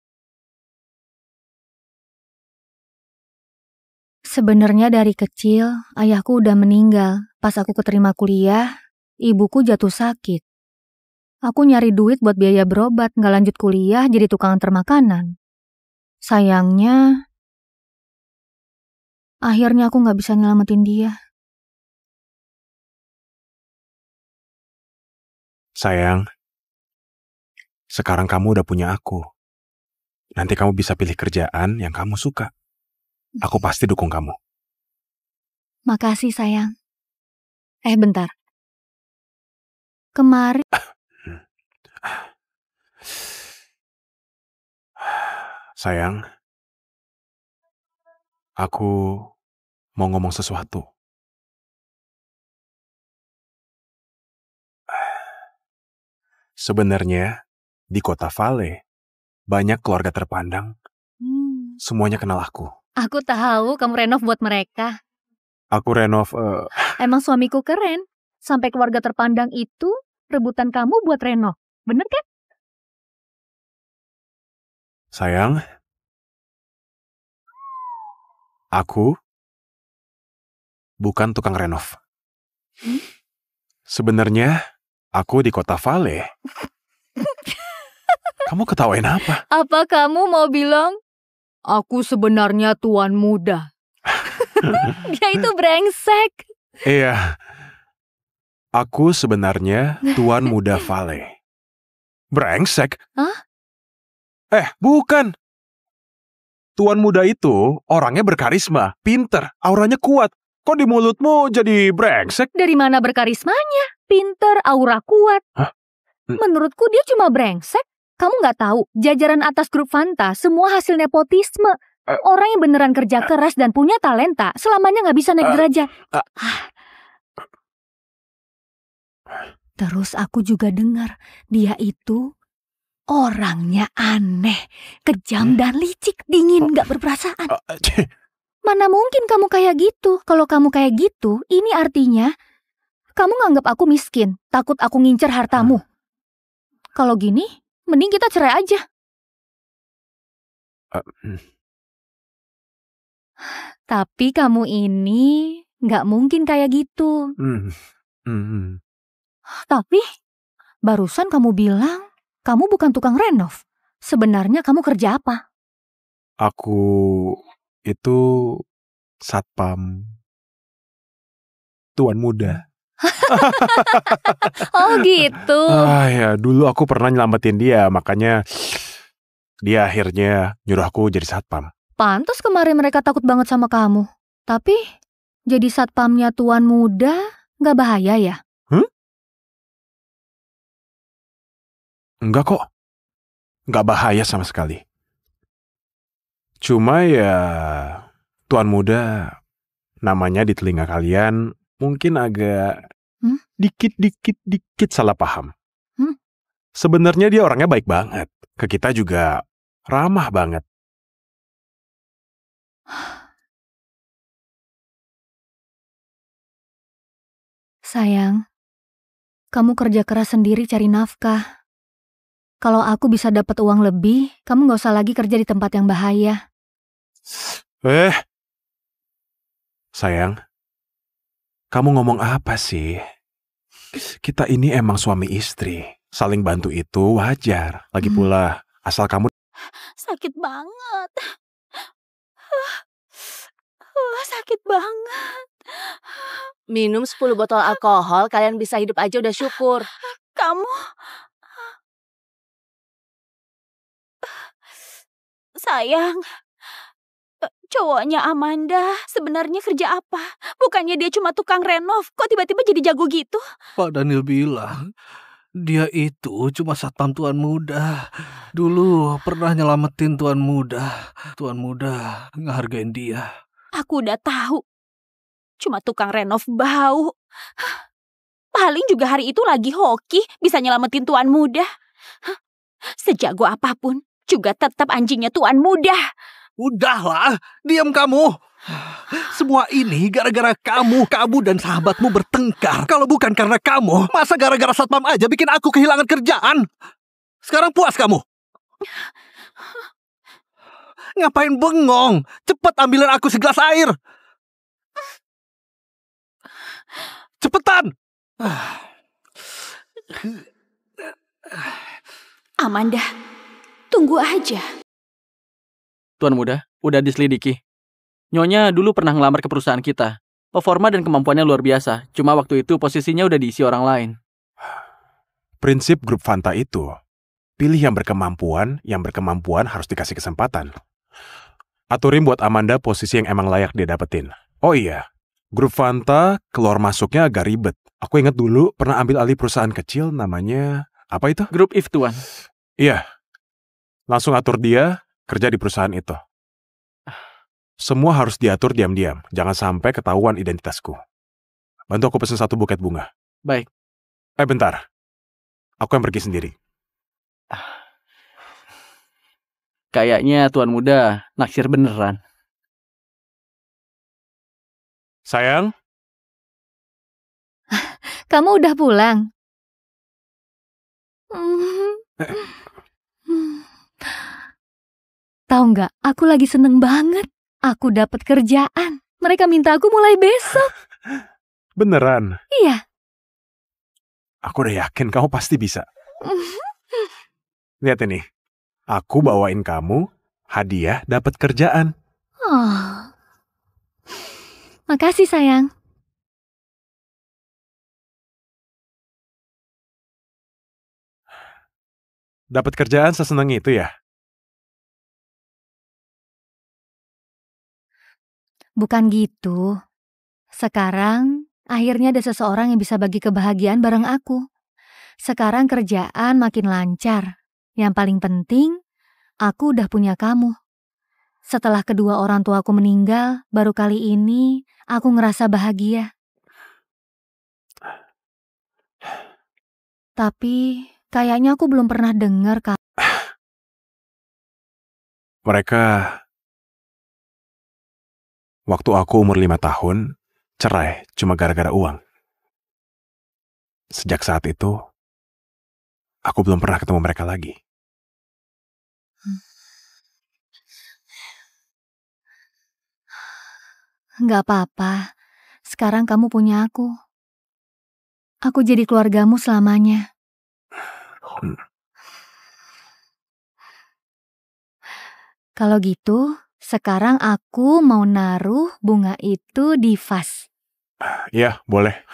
Sebenarnya dari kecil, ayahku udah meninggal. Pas aku keterima kuliah, ibuku jatuh sakit. Aku nyari duit buat biaya berobat, nggak lanjut kuliah jadi tukang antar makanan. Sayangnya, akhirnya aku nggak bisa nyelamatin dia. Sayang, sekarang kamu udah punya aku. Nanti kamu bisa pilih kerjaan yang kamu suka. Aku pasti dukung kamu. Makasih, sayang. Bentar. Kemarin... Sayang, aku mau ngomong sesuatu. Sebenarnya, di kota Vale, banyak keluarga terpandang. Semuanya kenal aku. Aku tahu kamu renov buat mereka. Aku renov... Emang suamiku keren. Sampai keluarga terpandang itu rebutan kamu buat renov. Bener kan? Sayang, aku bukan tukang renov. Sebenarnya, aku di kota Vale. Kamu ketawain apa? Apa kamu mau bilang, aku sebenarnya tuan muda? Dia itu brengsek. Iya, aku sebenarnya tuan muda Vale. Brengsek? Hah? Bukan. Tuan muda itu orangnya berkarisma, pinter, auranya kuat. Kok di mulutmu jadi brengsek? Dari mana berkarismanya? Pinter, aura kuat. Hah? Menurutku dia cuma brengsek. Kamu nggak tahu, jajaran atas grup Fanta semua hasil nepotisme. Orang yang beneran kerja keras dan punya talenta selamanya nggak bisa naik derajat. Terus aku juga dengar dia itu orangnya aneh, kejam dan licik, dingin, nggak berperasaan. Mana mungkin kamu kayak gitu? Kalau kamu kayak gitu, ini artinya kamu nganggap aku miskin, takut aku ngincer hartamu. Kalau gini, mending kita cerai aja. Tapi kamu ini nggak mungkin kayak gitu. Tapi barusan kamu bilang kamu bukan tukang renov. Sebenarnya kamu kerja apa? Aku itu satpam tuan muda. Oh gitu. Ya, dulu aku pernah nyelamatin dia, makanya dia akhirnya nyuruh aku jadi satpam. Pantas kemarin mereka takut banget sama kamu. Tapi, jadi satpamnya Tuan Muda nggak bahaya ya? Enggak kok. Enggak bahaya sama sekali. Cuma ya, Tuan Muda namanya di telinga kalian mungkin agak dikit salah paham. Sebenarnya dia orangnya baik banget. Ke kita juga ramah banget. Sayang, kamu kerja keras sendiri cari nafkah. Kalau aku bisa dapat uang lebih, kamu nggak usah lagi kerja di tempat yang bahaya. Sayang, kamu ngomong apa sih? Kita ini emang suami istri. Saling bantu itu wajar. Lagi pula, asal kamu... Sakit banget. Sakit banget. Minum 10 botol alkohol, kalian bisa hidup aja udah syukur. Kamu... Sayang, cowoknya Amanda sebenarnya kerja apa? Bukannya dia cuma tukang renov, kok tiba-tiba jadi jago gitu? Pak Daniel bilang, dia itu cuma satpam Tuan Muda. Dulu pernah nyelamatin Tuan Muda. Tuan Muda ngehargain dia. Aku udah tahu. Cuma tukang renov bau. Paling juga hari itu lagi hoki bisa nyelamatin Tuan Muda. Sejago apapun, juga tetap anjingnya Tuan Muda. Udahlah, diam kamu. Semua ini gara-gara kamu dan sahabatmu bertengkar. Kalau bukan karena kamu, masa gara-gara satpam aja bikin aku kehilangan kerjaan? Sekarang puas kamu? Ngapain bengong? Cepet ambilin aku segelas air. Cepetan. Amanda, tunggu aja. Tuan Muda, udah diselidiki. Nyonya dulu pernah ngelamar ke perusahaan kita. Performa dan kemampuannya luar biasa. Cuma waktu itu posisinya udah diisi orang lain. Prinsip grup Fanta itu, pilih yang berkemampuan harus dikasih kesempatan. Aturin buat Amanda posisi yang emang layak dia dapetin. Oh iya, grup Fanta keluar masuknya agak ribet. Aku ingat dulu pernah ambil alih perusahaan kecil namanya, apa itu? Grup If, Tuan. Iya, langsung atur dia kerja di perusahaan itu. Semua harus diatur diam-diam, jangan sampai ketahuan identitasku. Bantu aku pesen 1 buket bunga. Baik. Bentar. Aku yang pergi sendiri. Kayaknya Tuan Muda naksir beneran. Sayang? Kamu udah pulang? Tahu nggak, aku lagi seneng banget. Aku dapat kerjaan. Mereka minta aku mulai besok. Beneran? Iya. Aku udah yakin kamu pasti bisa. Lihat ini. Aku bawain kamu hadiah dapat kerjaan. Oh. Makasih sayang. Dapat kerjaan seseneng itu ya? Bukan gitu. Sekarang, akhirnya ada seseorang yang bisa bagi kebahagiaan bareng aku. Sekarang kerjaan makin lancar. Yang paling penting, aku udah punya kamu. Setelah kedua orang tuaku meninggal, baru kali ini aku ngerasa bahagia. Tapi, kayaknya aku belum pernah dengar Mereka... Waktu aku umur 5 tahun, cerai cuma gara-gara uang. Sejak saat itu, aku belum pernah ketemu mereka lagi. Nggak apa-apa, sekarang kamu punya aku. Aku jadi keluargamu selamanya. Kalau gitu, sekarang aku mau naruh bunga itu di vas. Iya, boleh.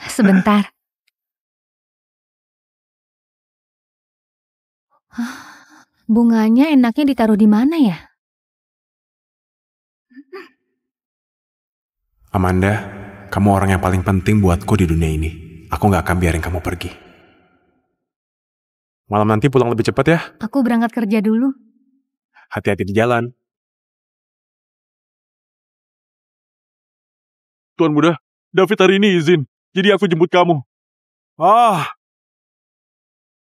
Sebentar. Bunganya enaknya ditaruh di mana ya? Amanda, kamu orang yang paling penting buatku di dunia ini. Aku gak akan biarin kamu pergi. Malam nanti pulang lebih cepat ya. Aku berangkat kerja dulu. Hati-hati di jalan. Tuan Muda, David hari ini izin. Jadi aku jemput kamu.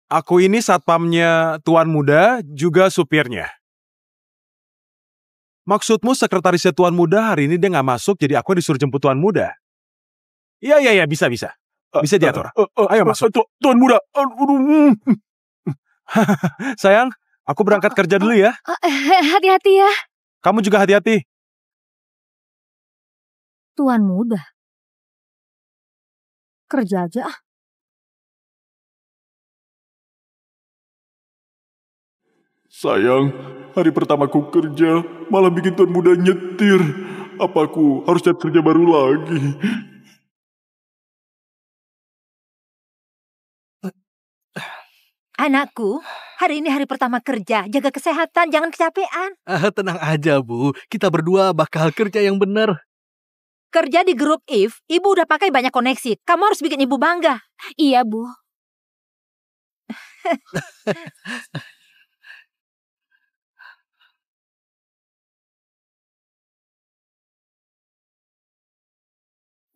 Aku ini satpamnya Tuan Muda, juga supirnya. Maksudmu sekretarisnya Tuan Muda hari ini dia nggak masuk, jadi aku disuruh jemput Tuan Muda? Iya, bisa. Bisa diatur. Ayo masuk. Tuan Muda. Sayang, aku berangkat kerja dulu ya. Hati-hati ya. Kamu juga hati-hati. Tuan Muda. Kerja aja. Sayang, hari pertamaku kerja malah bikin Tuan Muda nyetir. Apa aku harus cari kerja baru lagi? Anakku, hari ini hari pertama kerja. Jaga kesehatan, jangan kecapean. Tenang aja, Bu. Kita berdua bakal kerja yang benar. Kerja di grup If, ibu udah pakai banyak koneksi. Kamu harus bikin ibu bangga. Iya, Bu.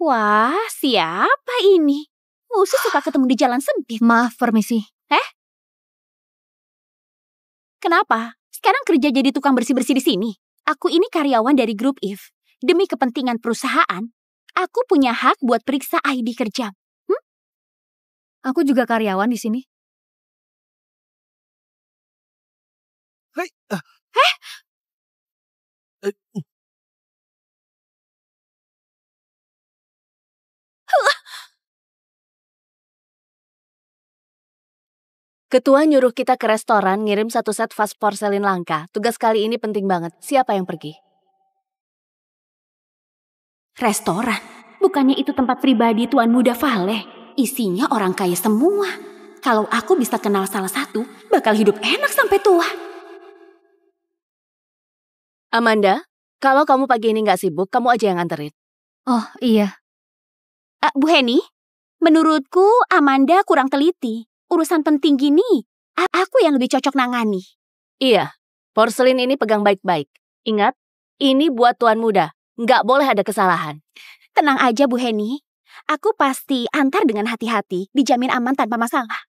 Wah, siapa ini? Musuh suka ketemu di jalan sempit. Maaf, permisi. Kenapa? Sekarang kerja jadi tukang bersih-bersih di sini. Aku ini karyawan dari grup If. Demi kepentingan perusahaan, aku punya hak buat periksa ID kerja. Aku juga karyawan di sini. Ketua nyuruh kita ke restoran ngirim 1 set vas porselin langka. Tugas kali ini penting banget. Siapa yang pergi? Restoran? Bukannya itu tempat pribadi Tuan Muda Vale? Isinya orang kaya semua. Kalau aku bisa kenal salah satu, bakal hidup enak sampai tua. Amanda, kalau kamu pagi ini nggak sibuk, kamu aja yang nganterin. Oh, iya. Bu Heni, menurutku Amanda kurang teliti. Urusan penting gini, aku yang lebih cocok nangani. Iya, porselin ini pegang baik-baik. Ingat, ini buat Tuan Muda. Nggak boleh ada kesalahan. Tenang aja Bu Heni, aku pasti antar dengan hati-hati, dijamin aman tanpa masalah.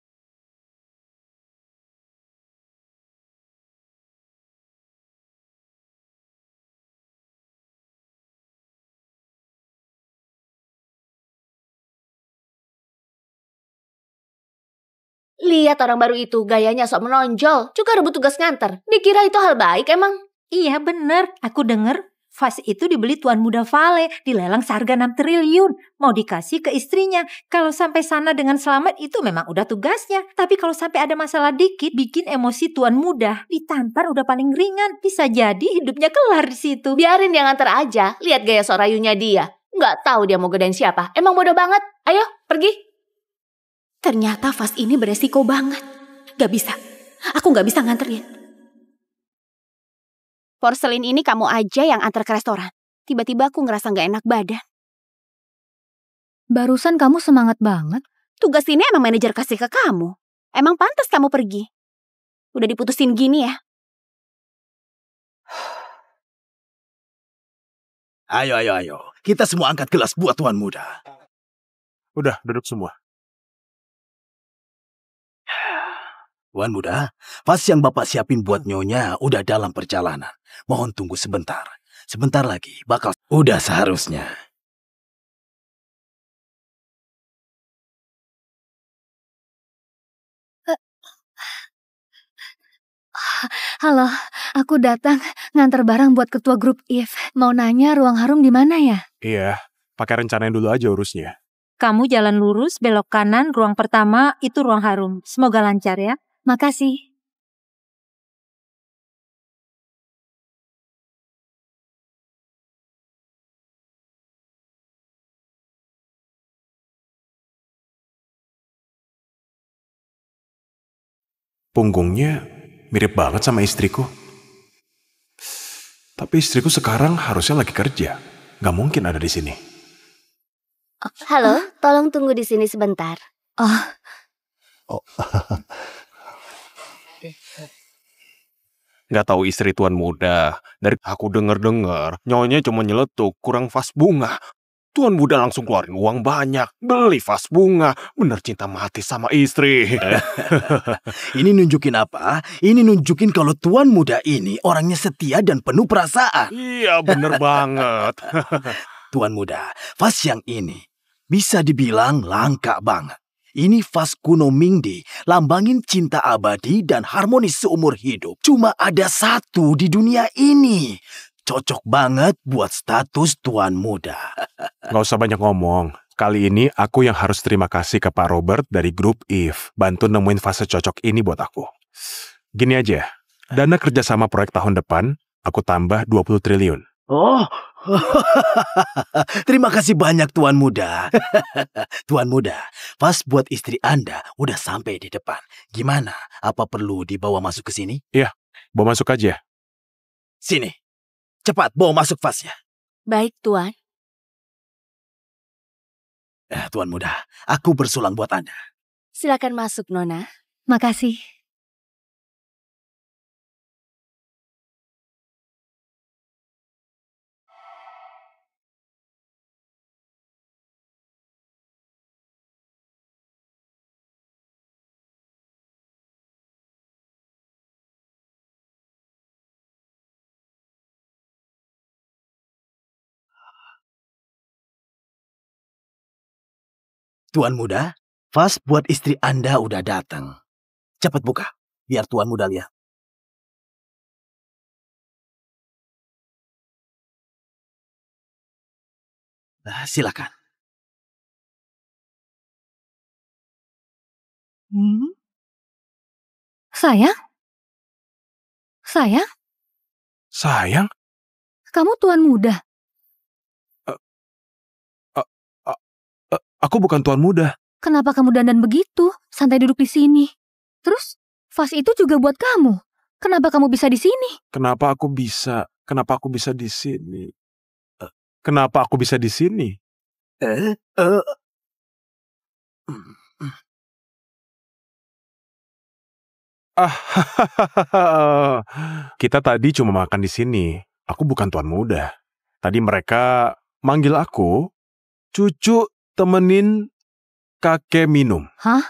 Lihat orang baru itu, gayanya sok menonjol. Juga rebut tugas nganter. Dikira itu hal baik emang? Iya bener, aku denger vas itu dibeli Tuan Muda Vale, dilelang seharga 6 triliun. Mau dikasih ke istrinya. Kalau sampai sana dengan selamat itu memang udah tugasnya. Tapi kalau sampai ada masalah dikit, bikin emosi Tuan Muda. Ditampar udah paling ringan. Bisa jadi hidupnya kelar di situ. Biarin dia nganter aja. Lihat gaya sorayunya dia. Nggak tahu dia mau godain siapa. Emang bodoh banget. Ayo, pergi. Ternyata vas ini beresiko banget. Gak bisa. Aku gak bisa nganterin. Porselin ini kamu aja yang antar ke restoran. Tiba-tiba aku ngerasa gak enak badan. Barusan kamu semangat banget. Tugas ini emang manajer kasih ke kamu. Emang pantas kamu pergi. Udah diputusin gini ya. Ayo. Kita semua angkat gelas buat Tuan Muda. Udah, duduk semua. Tuan Muda, vas yang Bapak siapin buat Nyonya udah dalam perjalanan. Mohon tunggu sebentar. Sebentar lagi bakal udah seharusnya. Halo, aku datang nganter barang buat ketua grup If. Mau nanya ruang harum di mana ya? Iya, pakai rencanain dulu aja urusnya. Kamu jalan lurus, belok kanan, ruang pertama itu ruang harum. Semoga lancar ya. Makasih. Punggungnya mirip banget sama istriku. Tapi istriku sekarang harusnya lagi kerja. Gak mungkin ada di sini. Halo, tolong tunggu di sini sebentar. Nggak tahu istri tuan muda. Dari aku denger-denger, nyonya cuma nyeletuk, kurang vas bunga. Tuan muda langsung keluarin uang banyak, beli vas bunga. Bener cinta mati sama istri. Ini nunjukin apa? Ini nunjukin kalau tuan muda ini orangnya setia dan penuh perasaan. Iya, bener banget. Tuan muda, vas yang ini bisa dibilang langka banget. Ini vas kuno Mingdi, lambangin cinta abadi dan harmonis seumur hidup. Cuma ada satu di dunia ini. Cocok banget buat status tuan muda. Gak usah banyak ngomong. Kali ini aku yang harus terima kasih ke Pak Robert dari grup IF. Bantu nemuin fase cocok ini buat aku. Gini aja, dana kerjasama proyek tahun depan, aku tambah 20 triliun. Oh, terima kasih banyak tuan muda. Tuan muda, vas buat istri Anda udah sampai di depan. Gimana? Apa perlu dibawa masuk ke sini? Iya, bawa masuk aja. Sini. Cepat, bawa masuk vasnya. Baik, Tuan. Tuan muda, aku bersulang buat Anda. Silakan masuk, Nona. Makasih. Tuan muda, vas buat istri Anda udah datang. Cepat buka, biar tuan muda lihat. Silakan. Sayang? Sayang? Sayang? Kamu tuan muda? Aku bukan tuan muda. Kenapa kamu dandan begitu? Santai duduk di sini. Terus, vas itu juga buat kamu. Kenapa kamu bisa di sini? Kenapa aku bisa di sini? Kenapa aku bisa di sini? Kita tadi cuma makan di sini. Aku bukan tuan muda. Tadi mereka manggil aku, cucu temenin kakek minum. Hah?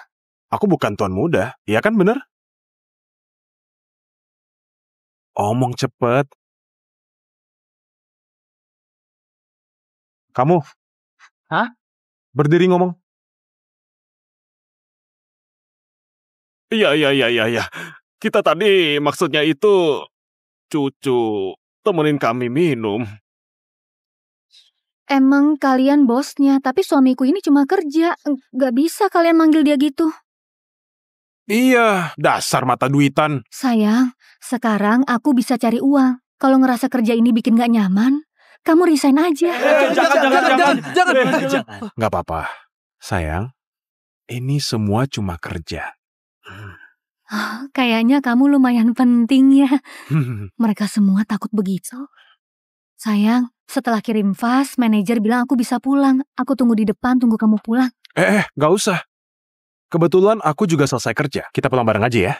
Aku bukan tuan muda, iya kan bener? Omong cepet. Kamu? Hah? Berdiri ngomong. Iya. Kita tadi maksudnya itu cucu temenin kami minum. Emang kalian bosnya, tapi suamiku ini cuma kerja. Gak bisa kalian manggil dia gitu. Iya, dasar mata duitan. Sayang, sekarang aku bisa cari uang. Kalau ngerasa kerja ini bikin gak nyaman, kamu resign aja. Jangan. Gak apa-apa. Sayang, ini semua cuma kerja. Kayaknya kamu lumayan penting ya. Mereka semua takut begitu. Sayang, setelah kirim vas, manajer bilang aku bisa pulang. Aku tunggu di depan, tunggu kamu pulang. Gak usah. Kebetulan aku juga selesai kerja. Kita pulang bareng aja ya.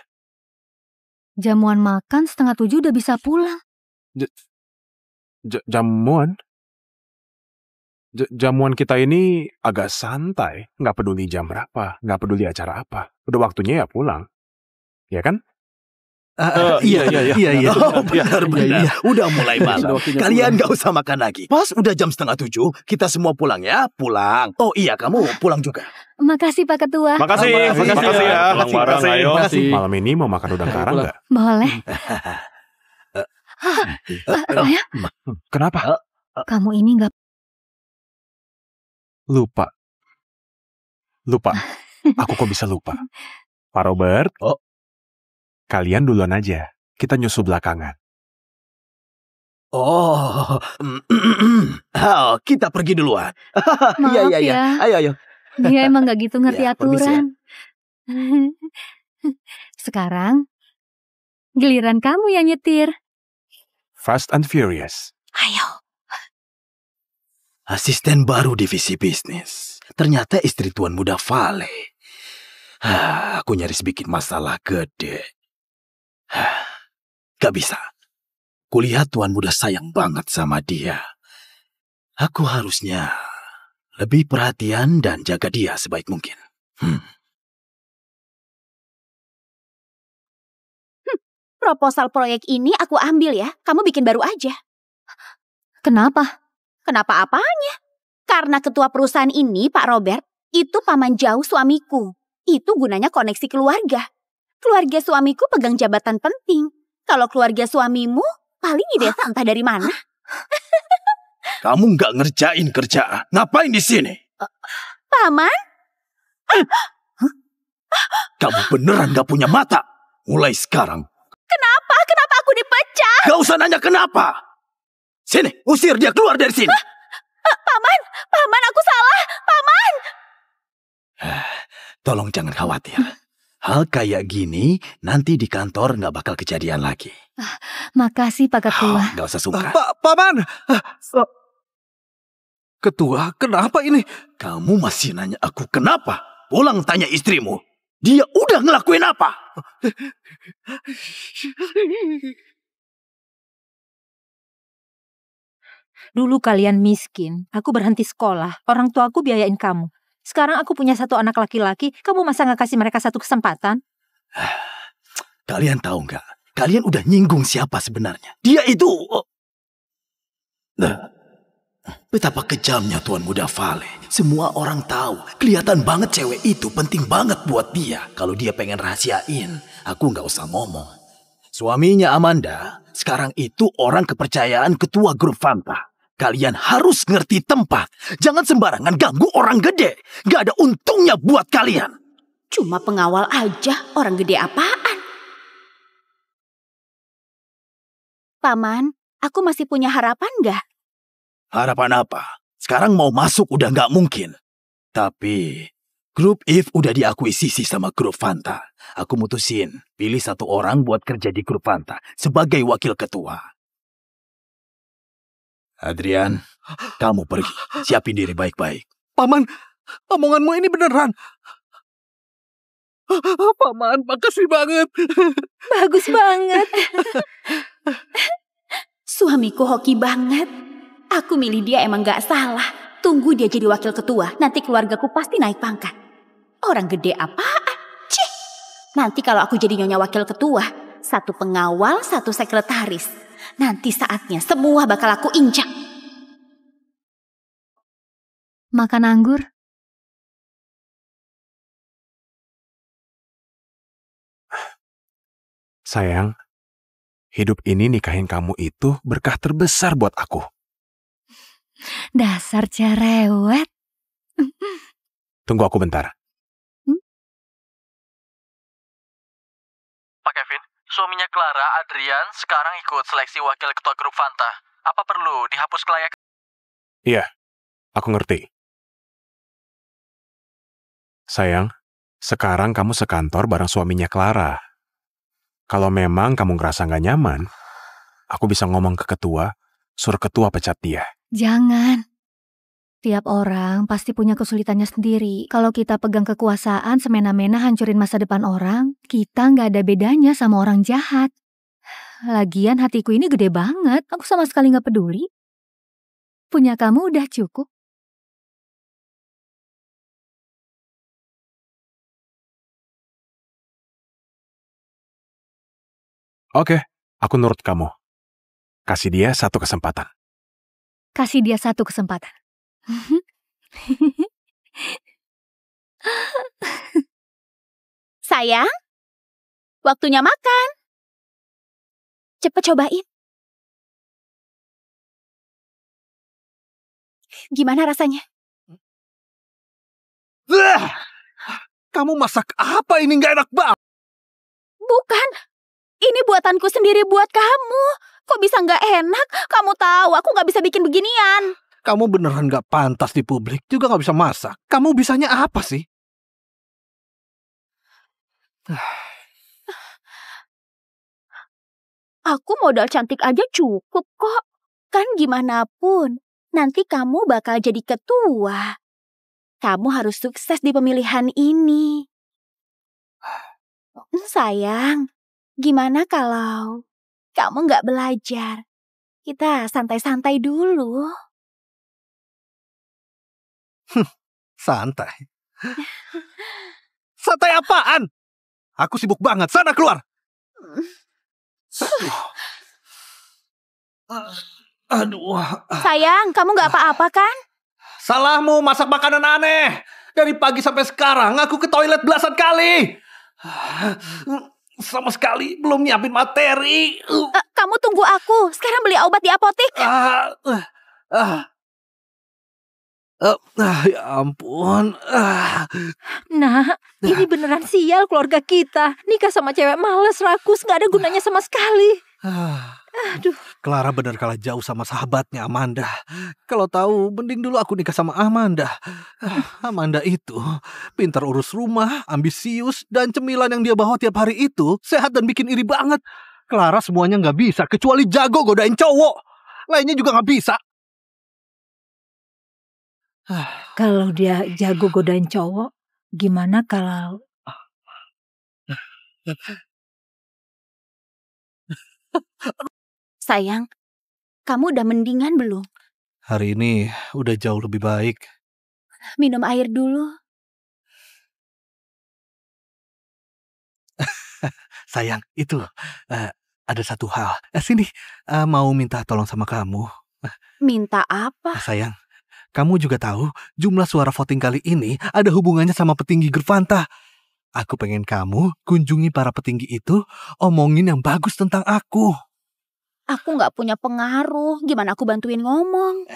Jamuan makan 6:30 udah bisa pulang. Jamuan? Jamuan kita ini agak santai. Gak peduli jam berapa, gak peduli acara apa. Udah waktunya ya pulang. Ya kan? Iya. Benar. Udah mulai malam. Kalian gak usah makan lagi. Pas udah jam 6:30, kita semua pulang ya. Pulang. Oh iya, kamu pulang juga. Makasih Pak Ketua. Makasih ya. Pulang bareng, ayo. Malam ini mau makan udang karang gak? Boleh. Sayang, Kenapa? kamu ini gak... Lupa. Aku kok bisa lupa? Pak Robert? Kalian duluan aja. Kita nyusul belakangan. Kita pergi duluan. Maaf Iya. ya. Ayo. Dia emang gak gitu ngerti Ya, permisi ya. aturan. Sekarang, giliran kamu yang nyetir. Fast and Furious. Ayo. Asisten baru divisi bisnis. Ternyata istri Tuan Muda Vale. Aku nyaris bikin masalah gede. Gak bisa. Kulihat Tuan Muda sayang banget sama dia. Aku harusnya lebih perhatian dan jaga dia sebaik mungkin. Proposal proyek ini aku ambil ya. Kamu bikin baru aja. Kenapa? Kenapa apanya? Karena ketua perusahaan ini, Pak Robert, itu paman jauh suamiku. Itu gunanya koneksi keluarga. Keluarga suamiku pegang jabatan penting. Kalau keluarga suamimu, paling di desa entah dari mana. Kamu nggak ngerjain kerjaan. Ngapain di sini? Paman? Kamu beneran nggak punya mata? Mulai sekarang. Kenapa? Kenapa aku dipecat? Gak usah nanya kenapa. Sini, usir dia keluar dari sini. Paman, paman aku salah. Paman. Tolong jangan khawatir. Hal kayak gini nanti di kantor nggak bakal kejadian lagi. Makasih Pak Ketua. Gak usah sungkan. Paman. Ketua, kenapa ini? Kamu masih nanya aku kenapa? Pulang tanya istrimu. Dia udah ngelakuin apa? Dulu kalian miskin, aku berhenti sekolah, orang tuaku biayain kamu. Sekarang aku punya satu anak laki-laki, kamu masa gak kasih mereka satu kesempatan? Kalian tahu nggak? Kalian udah nyinggung siapa sebenarnya. Dia itu... Betapa kejamnya Tuan Muda Vale. Semua orang tahu. Kelihatan banget cewek itu penting banget buat dia. Kalau dia pengen rahasiain, aku nggak usah ngomong. Suaminya Amanda sekarang itu orang kepercayaan ketua grup Fanta. Kalian harus ngerti tempat. Jangan sembarangan ganggu orang gede. Gak ada untungnya buat kalian. Cuma pengawal aja, orang gede apaan? Paman, aku masih punya harapan nggak? Harapan apa? Sekarang mau masuk udah nggak mungkin. Tapi grup If udah diakuisisi sama grup Fanta. Aku mutusin pilih satu orang buat kerja di grup Fanta sebagai wakil ketua. Adrian, kamu pergi. Siapin diri baik-baik. Paman, omonganmu ini beneran. Paman, makasih banget. Bagus banget. Suamiku hoki banget. Aku milih dia emang gak salah. Tunggu dia jadi wakil ketua. Nanti keluargaku pasti naik pangkat. Orang gede apaan? Cih. Nanti kalau aku jadi nyonya wakil ketua, satu pengawal, satu sekretaris. Nanti saatnya semua bakal aku injak. Makan anggur? Sayang, hidup ini nikahin kamu itu berkah terbesar buat aku. Dasar cerewet. Tunggu aku bentar. Pak Kevin, suaminya Clara, Adrian, sekarang ikut seleksi wakil ketua grup Fanta. Apa perlu dihapus kelayakan? Iya, aku ngerti. Sayang, sekarang kamu sekantor bareng suaminya Clara. Kalau memang kamu ngerasa nggak nyaman, aku bisa ngomong ke ketua, suruh ketua pecat dia. Jangan. Tiap orang pasti punya kesulitannya sendiri. Kalau kita pegang kekuasaan semena-mena hancurin masa depan orang, kita nggak ada bedanya sama orang jahat. Lagian hatiku ini gede banget, aku sama sekali nggak peduli. Punya kamu udah cukup. Oke, aku nurut kamu. Kasih dia satu kesempatan. Kasih dia satu kesempatan. Sayang, waktunya makan. Cepet cobain. Gimana rasanya? Kamu masak apa ini nggak enak banget? Bukan. Ini buatanku sendiri buat kamu. Kok bisa nggak enak? Kamu tahu aku nggak bisa bikin beginian. Kamu beneran nggak pantas di publik, juga nggak bisa masak. Kamu bisanya apa sih? Aku modal cantik aja cukup kok. Kan gimana pun, nanti kamu bakal jadi ketua. Kamu harus sukses di pemilihan ini. Sayang, gimana kalau kamu nggak belajar? Kita santai-santai dulu. Santai? Santai apaan? Aku sibuk banget. Sana keluar. Aduh. Sayang, kamu nggak apa-apa kan? Salahmu masak makanan aneh. Dari pagi sampai sekarang aku ke toilet belasan kali. Sama sekali belum nyiapin materi. Kamu tunggu aku. Sekarang beli obat di apotek. Ya ampun. Nah, ini beneran sial keluarga kita. Nikah sama cewek males, rakus, gak ada gunanya sama sekali. Aduh. Clara benar kalah jauh sama sahabatnya Amanda. Kalau tahu, mending dulu aku nikah sama Amanda. Amanda itu pintar urus rumah, ambisius, dan cemilan yang dia bawa tiap hari itu sehat dan bikin iri banget. Clara semuanya nggak bisa, kecuali jago godain cowok. Lainnya juga nggak bisa. Kalau dia jago godain cowok, gimana kalau... Sayang, kamu udah mendingan belum? Hari ini udah jauh lebih baik. Minum air dulu. Sayang, itu ada satu hal. Sini, mau minta tolong sama kamu. Minta apa? Sayang, kamu juga tahu jumlah suara voting kali ini ada hubungannya sama petinggi grup Fanta. Aku pengen kamu kunjungi para petinggi itu, omongin yang bagus tentang aku. Aku nggak punya pengaruh. Gimana aku bantuin ngomong?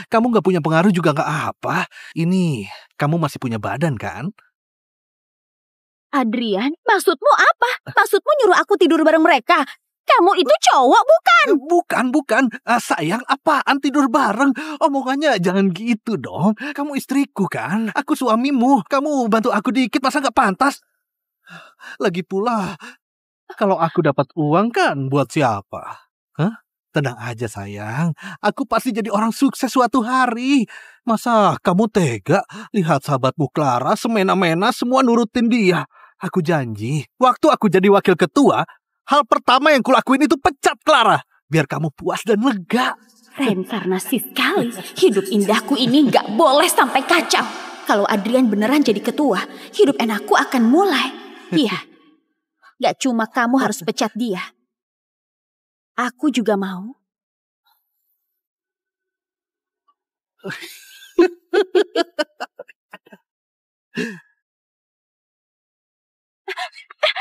Kamu nggak punya pengaruh juga nggak apa. Ini, kamu masih punya badan kan? Adrian, maksudmu apa? Maksudmu nyuruh aku tidur bareng mereka? Kamu itu cowok, bukan? Bukan. Sayang, apaan tidur bareng? Omongannya jangan gitu dong. Kamu istriku kan? Aku suamimu. Kamu bantu aku dikit, masa nggak pantas? Lagi pula, kalau aku dapat uang kan buat siapa? Hah? Tenang aja sayang, aku pasti jadi orang sukses suatu hari. Masa kamu tega lihat sahabatmu Clara semena-mena semua nurutin dia? Aku janji, waktu aku jadi wakil ketua, hal pertama yang kulakuin itu pecat Clara. Biar kamu puas dan lega. Reinkarnasi sekali. Hidup indahku ini gak boleh sampai kacau. Kalau Adrian beneran jadi ketua, hidup enakku akan mulai. Iya, gak cuma kamu harus pecat dia. Aku juga mau.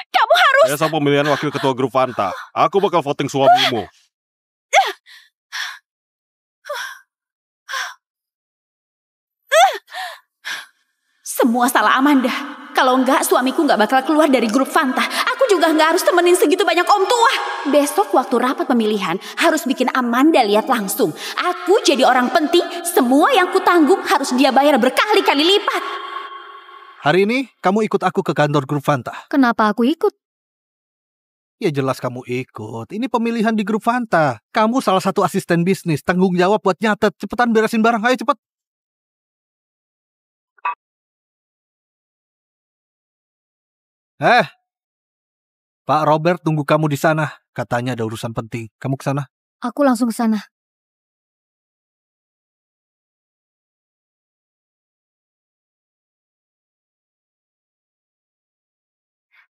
Kamu harus... Besok pemilihan wakil ketua grup Fanta. Aku bakal voting suamimu. Semua salah Amanda. Kalau enggak, suamiku enggak bakal keluar dari grup Fanta. Aku juga enggak harus temenin segitu banyak om tua. Besok waktu rapat pemilihan, harus bikin Amanda lihat langsung. Aku jadi orang penting, semua yang kutanggung harus dia bayar berkali-kali lipat. Hari ini, kamu ikut aku ke kantor grup Fanta. Kenapa aku ikut? Ya jelas kamu ikut. Ini pemilihan di grup Fanta. Kamu salah satu asisten bisnis, tanggung jawab buat nyatet. Cepetan beresin barang, ayo cepet. Pak Robert tunggu kamu di sana. Katanya ada urusan penting. Kamu ke sana? Aku langsung ke sana.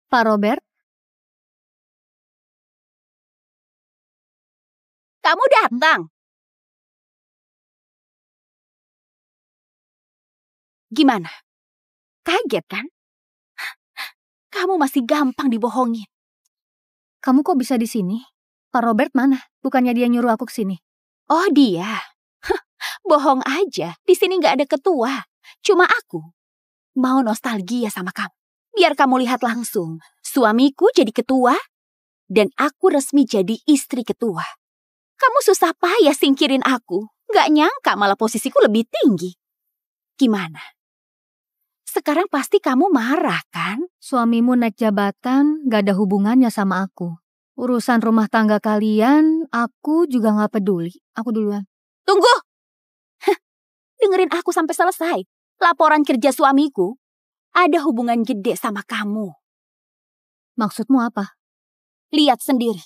Pak Robert? Kamu datang. Gimana? Kaget kan? Kamu masih gampang dibohongin. Kamu kok bisa di sini? Pak Robert mana? Bukannya dia nyuruh aku ke sini? Oh dia? Bohong aja. Di sini nggak ada ketua. Cuma aku mau nostalgia sama kamu. Biar kamu lihat langsung. Suamiku jadi ketua dan aku resmi jadi istri ketua. Kamu susah payah singkirin aku. Nggak nyangka malah posisiku lebih tinggi. Gimana? Sekarang pasti kamu marah kan? Suamimu naik jabatan gak ada hubungannya sama aku. Urusan rumah tangga kalian, aku juga gak peduli. Aku duluan. Tunggu! Dengerin aku sampai selesai. Laporan kerja suamiku ada hubungan gede sama kamu. Maksudmu apa? Lihat sendiri.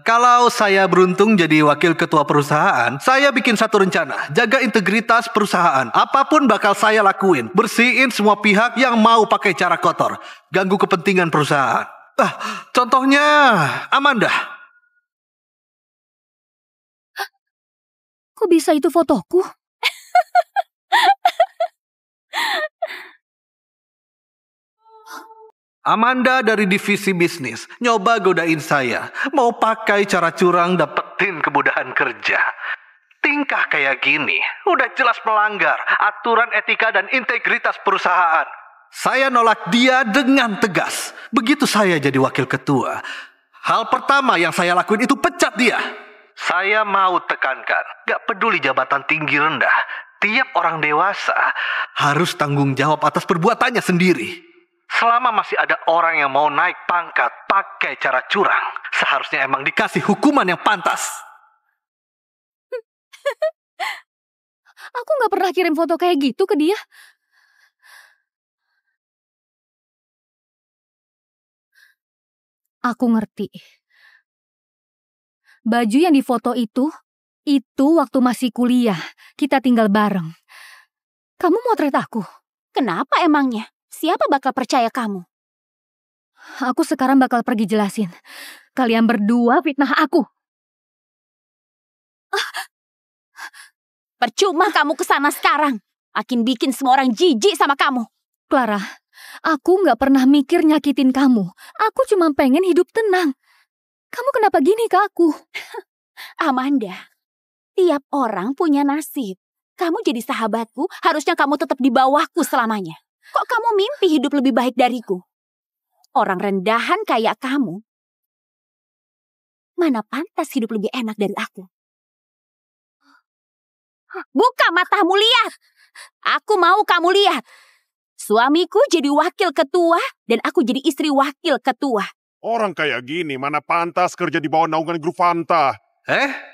Kalau saya beruntung jadi wakil ketua perusahaan, saya bikin satu rencana, jaga integritas perusahaan. Apapun bakal saya lakuin, bersihin semua pihak yang mau pakai cara kotor, ganggu kepentingan perusahaan. Contohnya Amanda. Kok bisa itu fotoku? Amanda dari divisi bisnis nyoba godain saya, mau pakai cara curang dapetin kemudahan kerja. Tingkah kayak gini udah jelas melanggar aturan etika dan integritas perusahaan. Saya nolak dia dengan tegas. Begitu saya jadi wakil ketua, hal pertama yang saya lakuin itu pecat dia. Saya mau tekankan, gak peduli jabatan tinggi rendah, tiap orang dewasa harus tanggung jawab atas perbuatannya sendiri. Selama masih ada orang yang mau naik pangkat pakai cara curang, seharusnya emang dikasih hukuman yang pantas. Aku gak pernah kirim foto kayak gitu ke dia. Aku ngerti. Baju yang difoto itu waktu masih kuliah. Kita tinggal bareng. Kamu motret aku? Kenapa emangnya? Siapa bakal percaya kamu? Aku sekarang bakal pergi jelasin. Kalian berdua fitnah aku. Percuma kamu kesana sekarang. Makin bikin semua orang jijik sama kamu. Clara, aku gak pernah mikir nyakitin kamu. Aku cuma pengen hidup tenang. Kamu kenapa gini ke aku? Amanda, tiap orang punya nasib. Kamu jadi sahabatku, harusnya kamu tetap di bawahku selamanya. Kok kamu mimpi hidup lebih baik dariku? Orang rendahan kayak kamu, mana pantas hidup lebih enak dari aku? Buka matamu, lihat! Aku mau kamu lihat. Suamiku jadi wakil ketua dan aku jadi istri wakil ketua. Orang kayak gini mana pantas kerja di bawah naungan grup Fanta.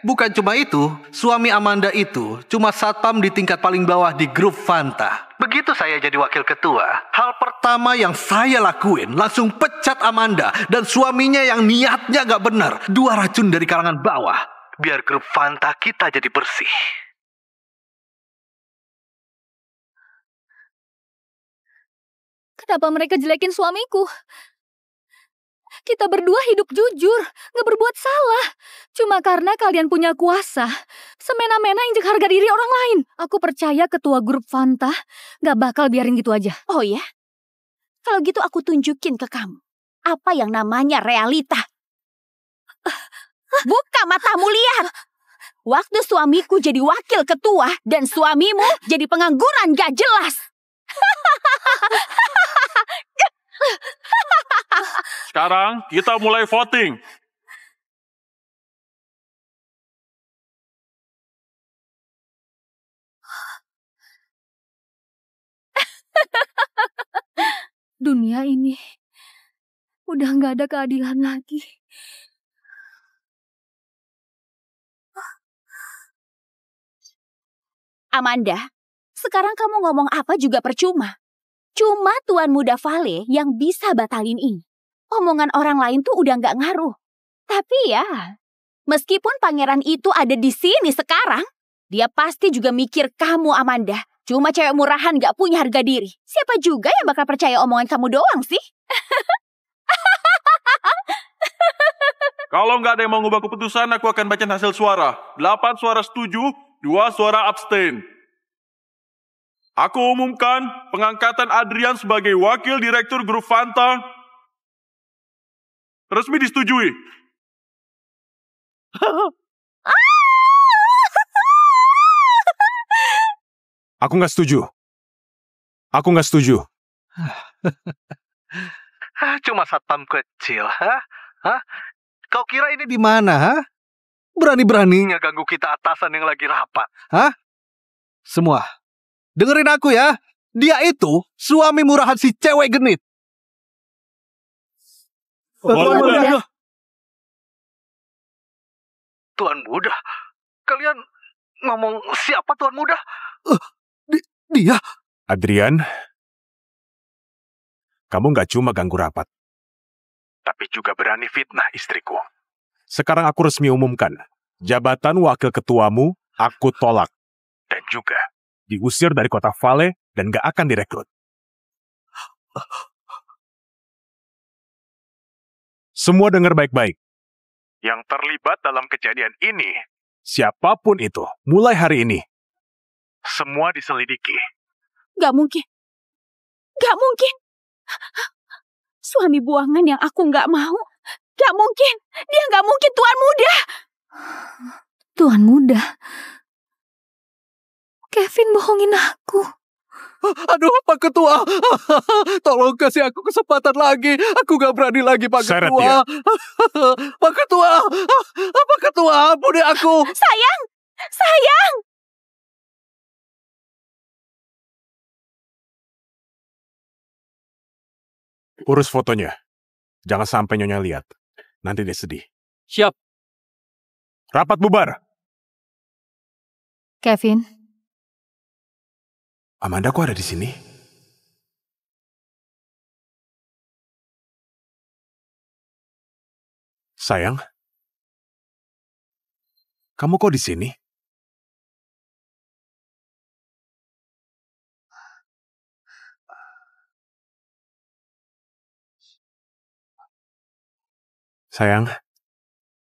Bukan cuma itu. Suami Amanda itu cuma satpam di tingkat paling bawah di grup Fanta. Begitu saya jadi wakil ketua, hal pertama yang saya lakuin langsung pecat Amanda dan suaminya yang niatnya gak benar. 2 racun dari kalangan bawah. Biar grup Fanta kita jadi bersih. Kenapa mereka jelekin suamiku? Kita berdua hidup jujur, gak berbuat salah. Cuma karena kalian punya kuasa, semena-mena injek harga diri orang lain. Aku percaya ketua grup Fanta gak bakal biarin gitu aja. Oh ya? Kalau gitu aku tunjukin ke kamu apa yang namanya realita. Buka matamu, lihat. Waktu suamiku jadi wakil ketua dan suamimu jadi pengangguran gak jelas. Sekarang kita mulai voting. Dunia ini udah gak ada keadilan lagi. Amanda, sekarang kamu ngomong apa juga percuma. Cuma Tuan Muda Vale yang bisa batalin ini. Omongan orang lain tuh udah gak ngaruh. Tapi ya, meskipun pangeran itu ada di sini sekarang, dia pasti juga mikir kamu, Amanda. Cuma cewek murahan gak punya harga diri. Siapa juga yang bakal percaya omongan kamu doang sih? Kalau nggak ada yang mau ngubah keputusan, aku akan bacain hasil suara. 8 suara setuju, 2 suara abstain. Aku umumkan pengangkatan Adrian sebagai wakil direktur grup Fanta resmi disetujui. Aku nggak setuju. Aku nggak setuju. Cuma satpam kecil, Kau kira ini di mana, Berani-beraninya ganggu kita atasan yang lagi rapat, Semua, dengerin aku ya. Dia itu suami murahan si cewek genit. Tuan Muda. Tuan Muda? Kalian ngomong siapa Tuan Muda? Dia? Adrian, kamu nggak cuma ganggu rapat, tapi juga berani fitnah istriku. Sekarang aku resmi umumkan, jabatan wakil ketuamu aku tolak. Dan juga diusir dari kota Vale dan gak akan direkrut. Semua dengar baik-baik. Yang terlibat dalam kejadian ini, siapapun itu, mulai hari ini, semua diselidiki. Gak mungkin. Gak mungkin. Suami buangan yang aku gak mau. Gak mungkin. Dia gak mungkin Tuan Muda. Tuan Muda. Kevin bohongin aku. Aduh, Pak Ketua. Tolong kasih aku kesempatan lagi. Aku gak berani lagi, Pak Seret Ketua. Pak Ketua. Pak Ketua, ampuni aku. Sayang. Sayang. Urus fotonya. Jangan sampai Nyonya lihat. Nanti dia sedih. Siap. Rapat bubar. Kevin. Amanda kok ada di sini? Sayang. Kamu kok di sini? Sayang,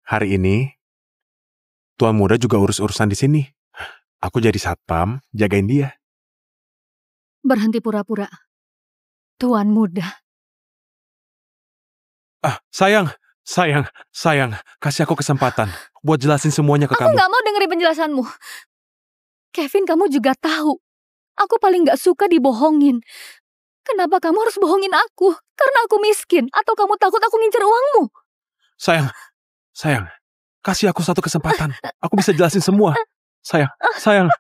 hari ini Tuan Muda juga urus-urusan di sini. Aku jadi satpam, jagain dia. Berhenti pura-pura. Tuan Muda. Sayang, kasih aku kesempatan buat jelasin semuanya ke Aku kamu. gak mau dengerin penjelasanmu. Kevin, kamu juga tahu. Aku paling gak suka dibohongin. Kenapa kamu harus bohongin aku? Karena aku miskin? Atau kamu takut aku ngincer uangmu? Sayang, kasih aku satu kesempatan. Aku bisa jelasin semua. Sayang,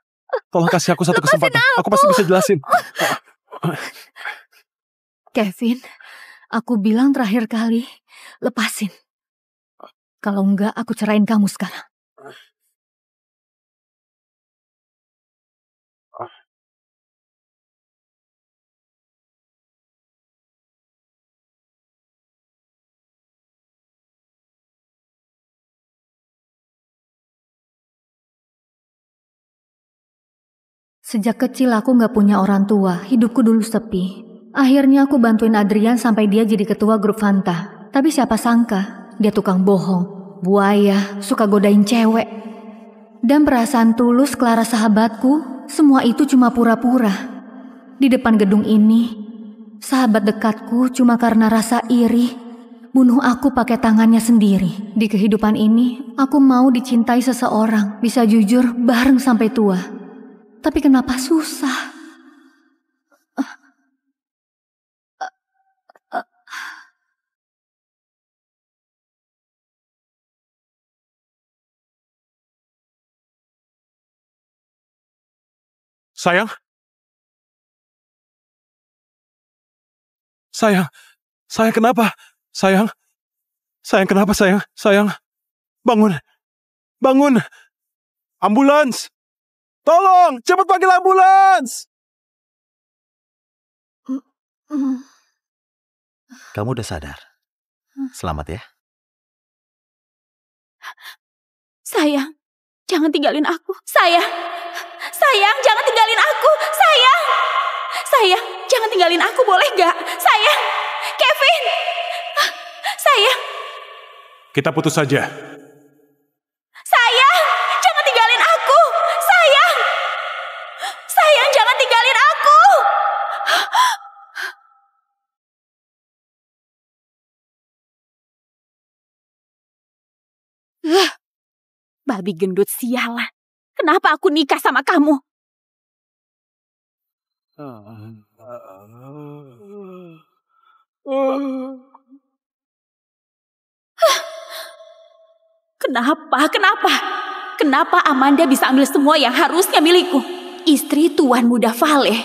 tolong kasih aku satu kesempatan. Aku pasti bisa jelasin. Kevin, aku bilang terakhir kali, lepasin. Kalau enggak, aku cerain kamu sekarang. Sejak kecil aku gak punya orang tua, hidupku dulu sepi. Akhirnya aku bantuin Adrian sampai dia jadi ketua grup Fanta. Tapi siapa sangka, dia tukang bohong, buaya, suka godain cewek. Dan perasaan tulus Clara sahabatku, semua itu cuma pura-pura. Di depan gedung ini, sahabat dekatku cuma karena rasa iri, bunuh aku pakai tangannya sendiri. Di kehidupan ini, aku mau dicintai seseorang, bisa jujur bareng sampai tua. Tapi kenapa susah? Sayang, kenapa? Sayang, kenapa sayang? Sayang, bangun. Ambulans! Tolong, cepat panggil ambulans! Kamu udah sadar? Selamat ya. Sayang, jangan tinggalin aku. Sayang, jangan tinggalin aku. Sayang, jangan tinggalin aku, boleh gak? Sayang, Kevin. Sayang. Kita putus saja. Sayang, jangan tinggalin aku. Sayang, jangan tinggalin aku. Babi gendut sialan. Kenapa aku nikah sama kamu? Kenapa Amanda bisa ambil semua yang harusnya milikku? Istri Tuan Muda Vale.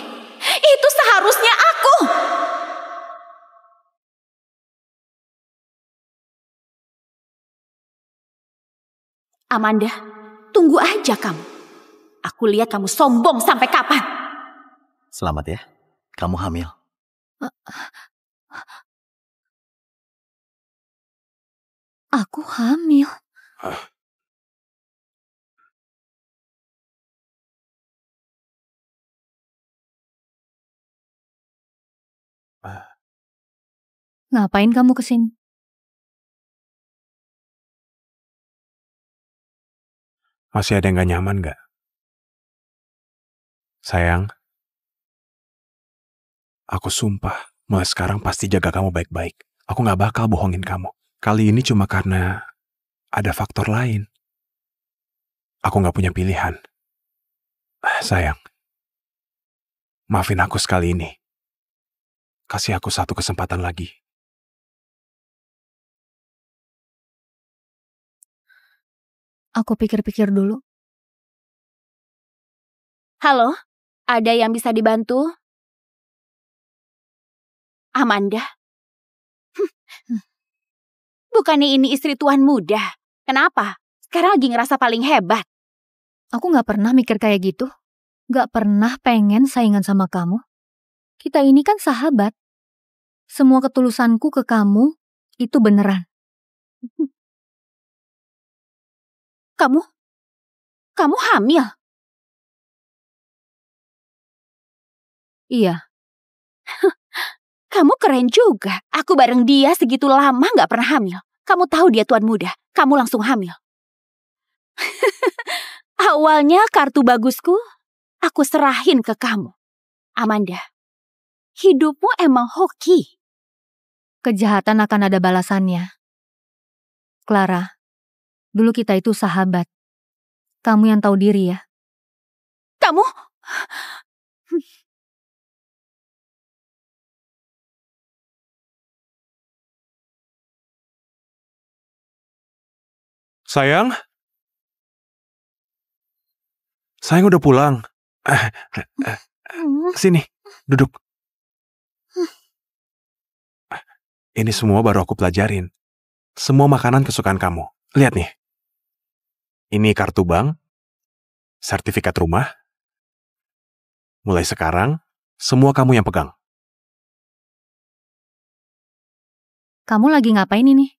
Itu Seharusnya aku. Amanda, tunggu aja kamu. Aku lihat kamu sombong sampai kapan. Selamat ya, kamu hamil. Aku hamil. Ngapain kamu kesini? Masih ada yang gak nyaman gak? Sayang, aku sumpah, mulai sekarang pasti jaga kamu baik-baik. Aku gak bakal bohongin kamu. Kali ini cuma karena ada faktor lain. Aku gak punya pilihan. Sayang, maafin aku sekali ini. Kasih aku satu kesempatan lagi. Aku pikir-pikir dulu. Halo, ada yang bisa dibantu? Amanda? Bukannya ini istri tuan muda? Kenapa? Sekarang lagi ngerasa paling hebat. Aku gak pernah mikir kayak gitu. Gak pernah pengen saingan sama kamu. Kita ini kan sahabat. Semua ketulusanku ke kamu itu beneran. Kamu hamil? Iya. Kamu keren juga. Aku bareng dia segitu lama gak pernah hamil. Kamu tahu dia tuan muda. Kamu langsung hamil. Awalnya kartu bagusku, aku serahin ke kamu. Amanda, hidupmu emang hoki. Kejahatan akan ada balasannya. Clara, dulu kita itu sahabat. Kamu yang tahu diri ya. Kamu... Sayang? Sayang udah pulang. Sini, duduk. Ini semua baru aku pelajarin. Semua makanan kesukaan kamu. Lihat nih. Ini kartu bank, sertifikat rumah. Mulai sekarang, semua kamu yang pegang. Kamu lagi ngapain ini?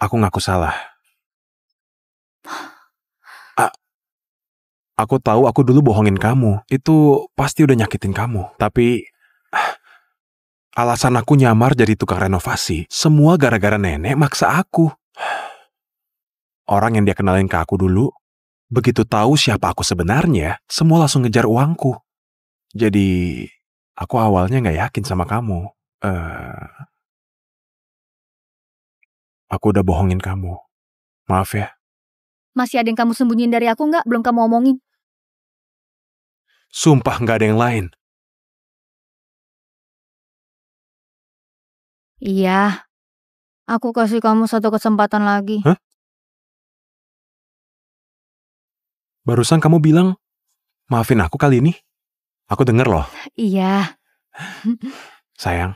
Aku ngaku salah. Aku tahu aku dulu bohongin kamu. Itu pasti udah nyakitin kamu. Tapi alasan aku nyamar jadi tukang renovasi, semua gara-gara nenek maksa aku. Orang yang dia kenalin ke aku dulu, begitu tahu siapa aku sebenarnya, semua langsung ngejar uangku. Jadi, aku awalnya gak yakin sama kamu. Aku udah bohongin kamu. Maaf ya. Masih ada yang kamu sembunyiin dari aku nggak? Belum kamu omongin. Sumpah gak ada yang lain. Iya. Aku kasih kamu satu kesempatan lagi. Hah? Barusan kamu bilang, maafin aku kali ini. Aku denger loh. Iya. Sayang,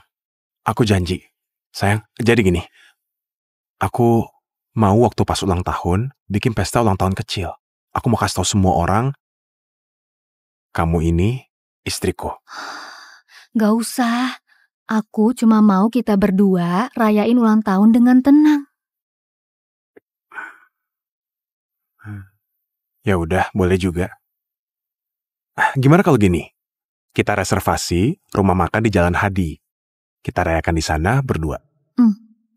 aku janji. Sayang, jadi gini. Aku mau waktu pas ulang tahun, bikin pesta ulang tahun kecil. Aku mau kasih tahu semua orang, kamu ini istriku. Gak usah. Aku cuma mau kita berdua rayain ulang tahun dengan tenang. Ya udah, boleh juga. Gimana kalau gini? Kita reservasi rumah makan di Jalan Hadi. Kita rayakan di sana berdua.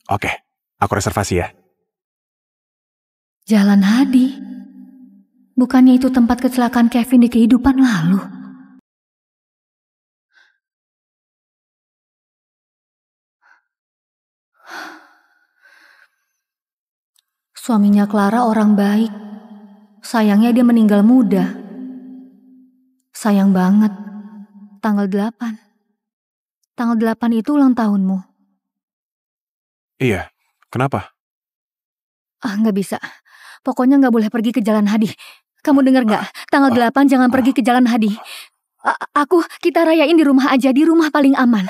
Oke, aku reservasi ya. Jalan Hadi? Bukannya itu tempat kecelakaan Kevin di kehidupan lalu? Suaminya Clara orang baik. Sayangnya dia meninggal muda. Sayang banget. Tanggal 8. Tanggal 8 itu ulang tahunmu. Iya, kenapa? Nggak bisa. Pokoknya nggak boleh pergi ke Jalan Hadi. Kamu dengar nggak? Tanggal 8 jangan pergi ke Jalan Hadi. Kita rayain di rumah aja, di rumah paling aman.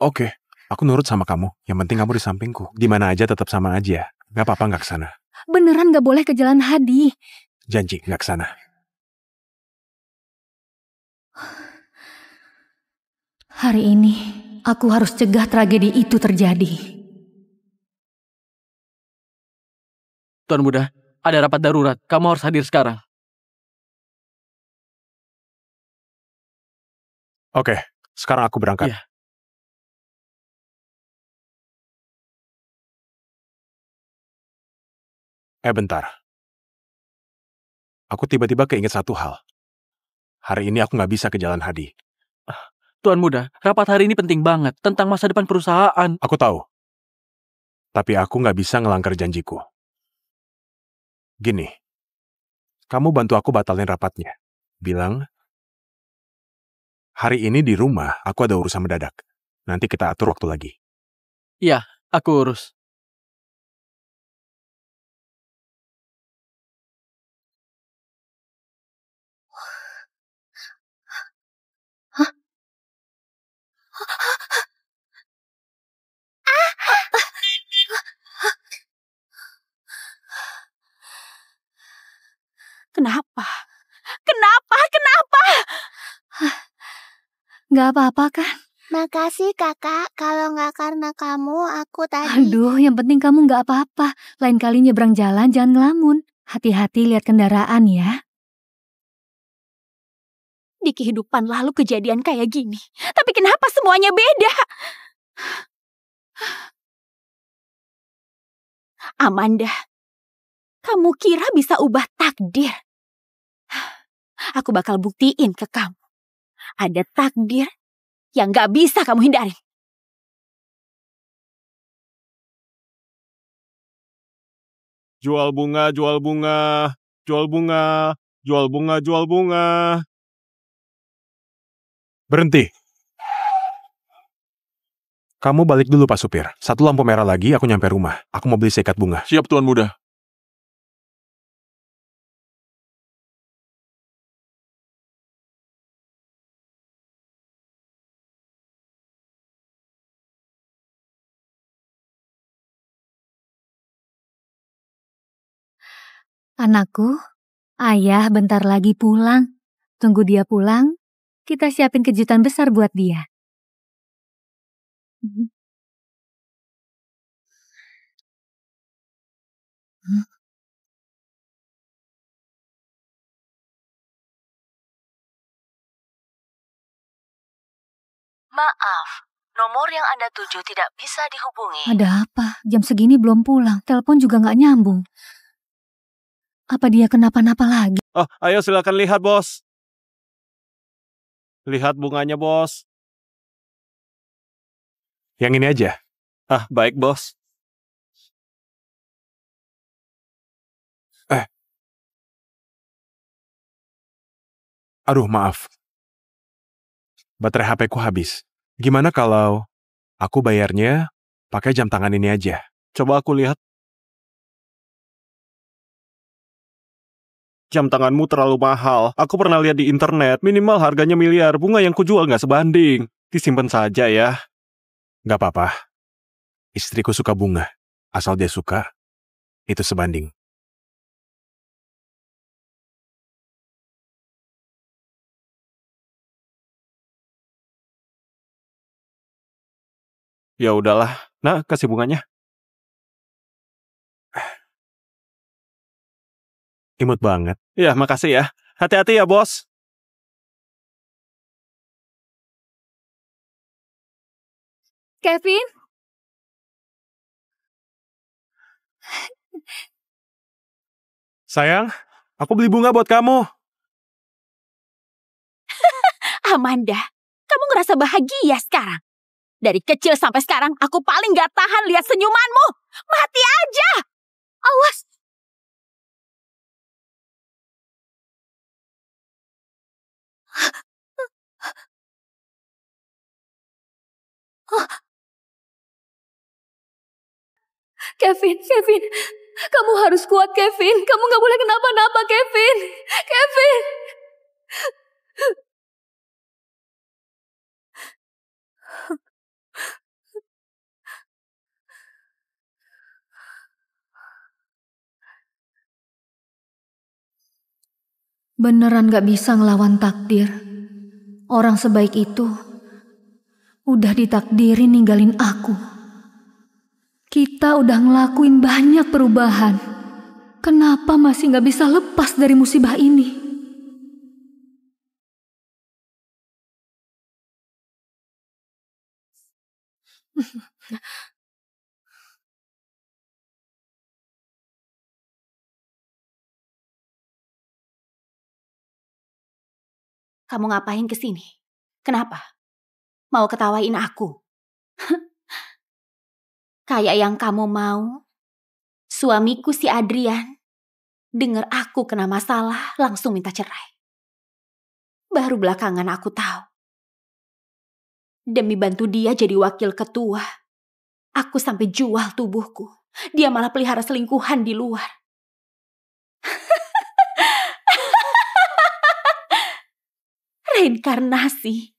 Oke. Aku nurut sama kamu. Yang penting kamu di sampingku. Di mana aja tetap sama aja. Gak apa-apa gak kesana. Beneran gak boleh ke Jalan Hadi. Janji gak kesana. Hari ini, aku harus cegah tragedi itu terjadi. Tuan Muda, ada rapat darurat. Kamu harus hadir sekarang. Oke, sekarang aku berangkat. Iya. Bentar. Aku tiba-tiba keinget satu hal. Hari ini aku nggak bisa ke Jalan Hadi. Tuan Muda, rapat hari ini penting banget tentang masa depan perusahaan. Aku tahu. Tapi aku nggak bisa ngelanggar janjiku. Gini, kamu bantu aku batalin rapatnya. Bilang, hari ini di rumah aku ada urusan mendadak. Nanti kita atur waktu lagi. Iya, aku urus. Kenapa? Kenapa? Gak apa-apa kan? Makasih kakak, kalau nggak karena kamu, aku tadi... Aduh, yang penting kamu gak apa-apa. Lain kali nyebrang jalan, jangan ngelamun. Hati-hati lihat kendaraan ya. Di kehidupan lalu kejadian kayak gini. Tapi kenapa semuanya beda? Amanda, kamu kira bisa ubah takdir? Aku bakal buktiin ke kamu. Ada takdir yang gak bisa kamu hindarin. Jual bunga, jual bunga, jual bunga, jual bunga, jual bunga. Berhenti. Kamu balik dulu, Pak Supir. Satu lampu merah lagi, aku nyampe rumah. Aku mau beli seikat bunga. Siap, Tuan Muda. Anakku, ayah bentar lagi pulang. Tunggu dia pulang, kita siapin kejutan besar buat dia. Maaf, nomor yang Anda tuju tidak bisa dihubungi. Ada apa? Jam segini belum pulang, telepon juga nggak nyambung. Apa dia kenapa-napa lagi? Oh, ayo silakan lihat, bos. Lihat bunganya, bos. Yang ini aja. Baik, bos. Aduh, maaf. Baterai HP ku habis. Gimana kalau aku bayarnya pakai jam tangan ini aja? Coba aku lihat. Jam tanganmu terlalu mahal. Aku pernah lihat di internet, minimal harganya miliar. Bunga yang kujual nggak sebanding. Disimpan saja ya. Nggak apa-apa. Istriku suka bunga. Asal dia suka, itu sebanding. Ya udahlah. Nah, kasih bunganya. Imut banget. Ya, makasih ya. Hati-hati ya, bos. Kevin? Sayang, aku beli bunga buat kamu. Amanda, kamu ngerasa bahagia sekarang? Dari kecil sampai sekarang, aku paling gak tahan lihat senyumanmu. Mati aja! Awas! Kevin, Kamu harus kuat, Kevin. Kamu gak boleh kenapa-napa, Kevin. Kevin. Beneran gak bisa ngelawan takdir. Orang sebaik itu udah ditakdirin ninggalin aku. Kita udah ngelakuin banyak perubahan. Kenapa masih gak bisa lepas dari musibah ini? Kamu ngapain kesini? Kenapa? Mau ketawain aku? Kayak yang kamu mau, suamiku si Adrian dengar aku kena masalah langsung minta cerai. Baru belakangan aku tahu. Demi bantu dia jadi wakil ketua, aku sampai jual tubuhku. Dia malah pelihara selingkuhan di luar. Reinkarnasi.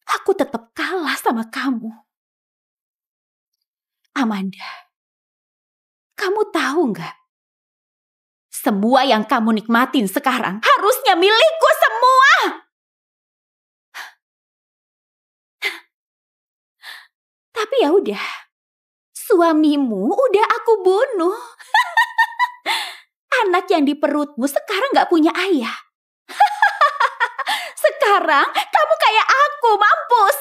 Aku tetap kalah sama kamu. Amanda, kamu tahu nggak? Semua yang kamu nikmatin sekarang harusnya milikku semua. Tapi ya udah, suamimu udah aku bunuh. Anak yang di perutmu sekarang nggak punya ayah. Sekarang kamu kayak aku, mampus.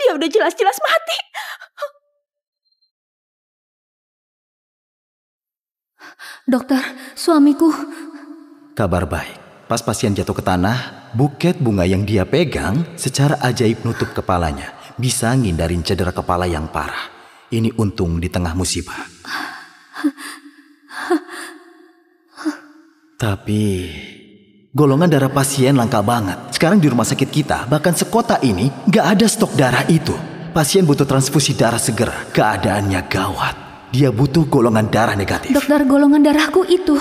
Dia udah jelas-jelas mati. Dokter, suamiku. Kabar baik. Pas pasien jatuh ke tanah, buket bunga yang dia pegang secara ajaib nutup kepalanya. Bisa ngindarin cedera kepala yang parah. Ini untung di tengah musibah. Tapi golongan darah pasien langka banget. Sekarang di rumah sakit kita, bahkan sekota ini, gak ada stok darah itu. Pasien butuh transfusi darah segera. Keadaannya gawat. Dia butuh golongan darah negatif. Dokter, golongan darahku itu.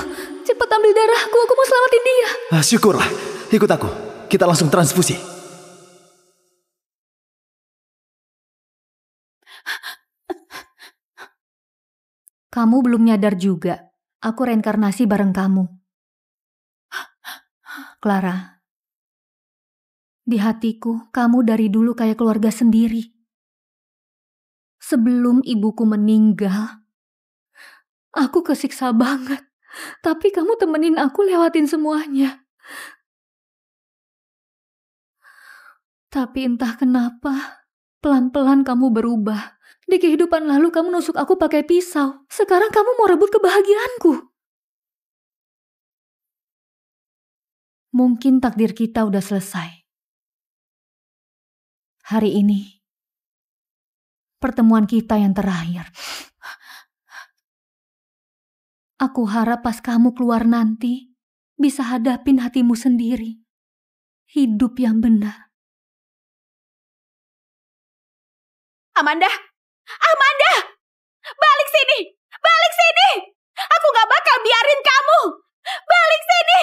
Cepat ambil darahku, aku mau selamatin dia. Syukurlah. Ikut aku. Kita langsung transfusi. Kamu belum nyadar juga. Aku reinkarnasi bareng kamu. Clara, di hatiku kamu dari dulu kayak keluarga sendiri. Sebelum ibuku meninggal, aku kesiksa banget. Tapi kamu temenin aku lewatin semuanya. Tapi entah kenapa, pelan-pelan kamu berubah. Di kehidupan lalu kamu nusuk aku pakai pisau. Sekarang kamu mau rebut kebahagiaanku. Mungkin takdir kita udah selesai. Hari ini, pertemuan kita yang terakhir. Aku harap pas kamu keluar nanti, bisa hadapin hatimu sendiri. Hidup yang benar. Amanda! Amanda! Balik sini! Balik sini! Aku gak bakal biarin kamu! Balik sini!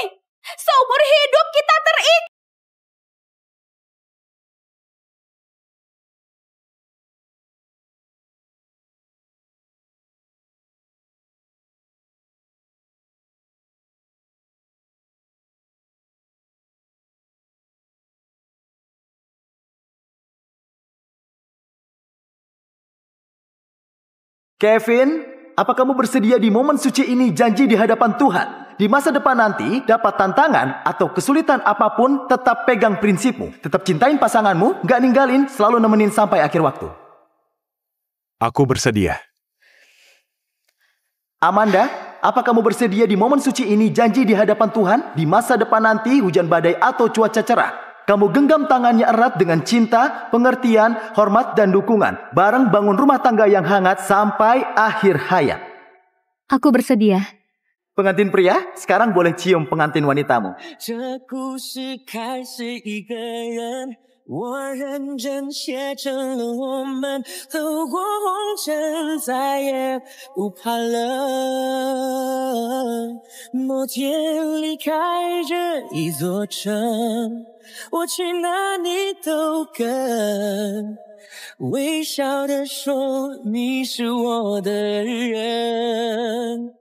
Seumur hidup kita terikat! Kevin, apa kamu bersedia di momen suci ini janji di hadapan Tuhan? Di masa depan nanti, dapat tantangan atau kesulitan apapun, tetap pegang prinsipmu. Tetap cintain pasanganmu, gak ninggalin, selalu nemenin sampai akhir waktu. Aku bersedia. Amanda, apa kamu bersedia di momen suci ini janji di hadapan Tuhan? Di masa depan nanti, hujan badai atau cuaca cerah, kamu genggam tangannya erat dengan cinta, pengertian, hormat, dan dukungan. Bareng bangun rumah tangga yang hangat sampai akhir hayat. Aku bersedia. Pengantin pria, sekarang boleh cium pengantin wanitamu. 这故事开始一个人，我认真写成了我们走过红尘，再也不怕冷。某天离开这一座城，我去哪里都跟，微笑地说你是我的人。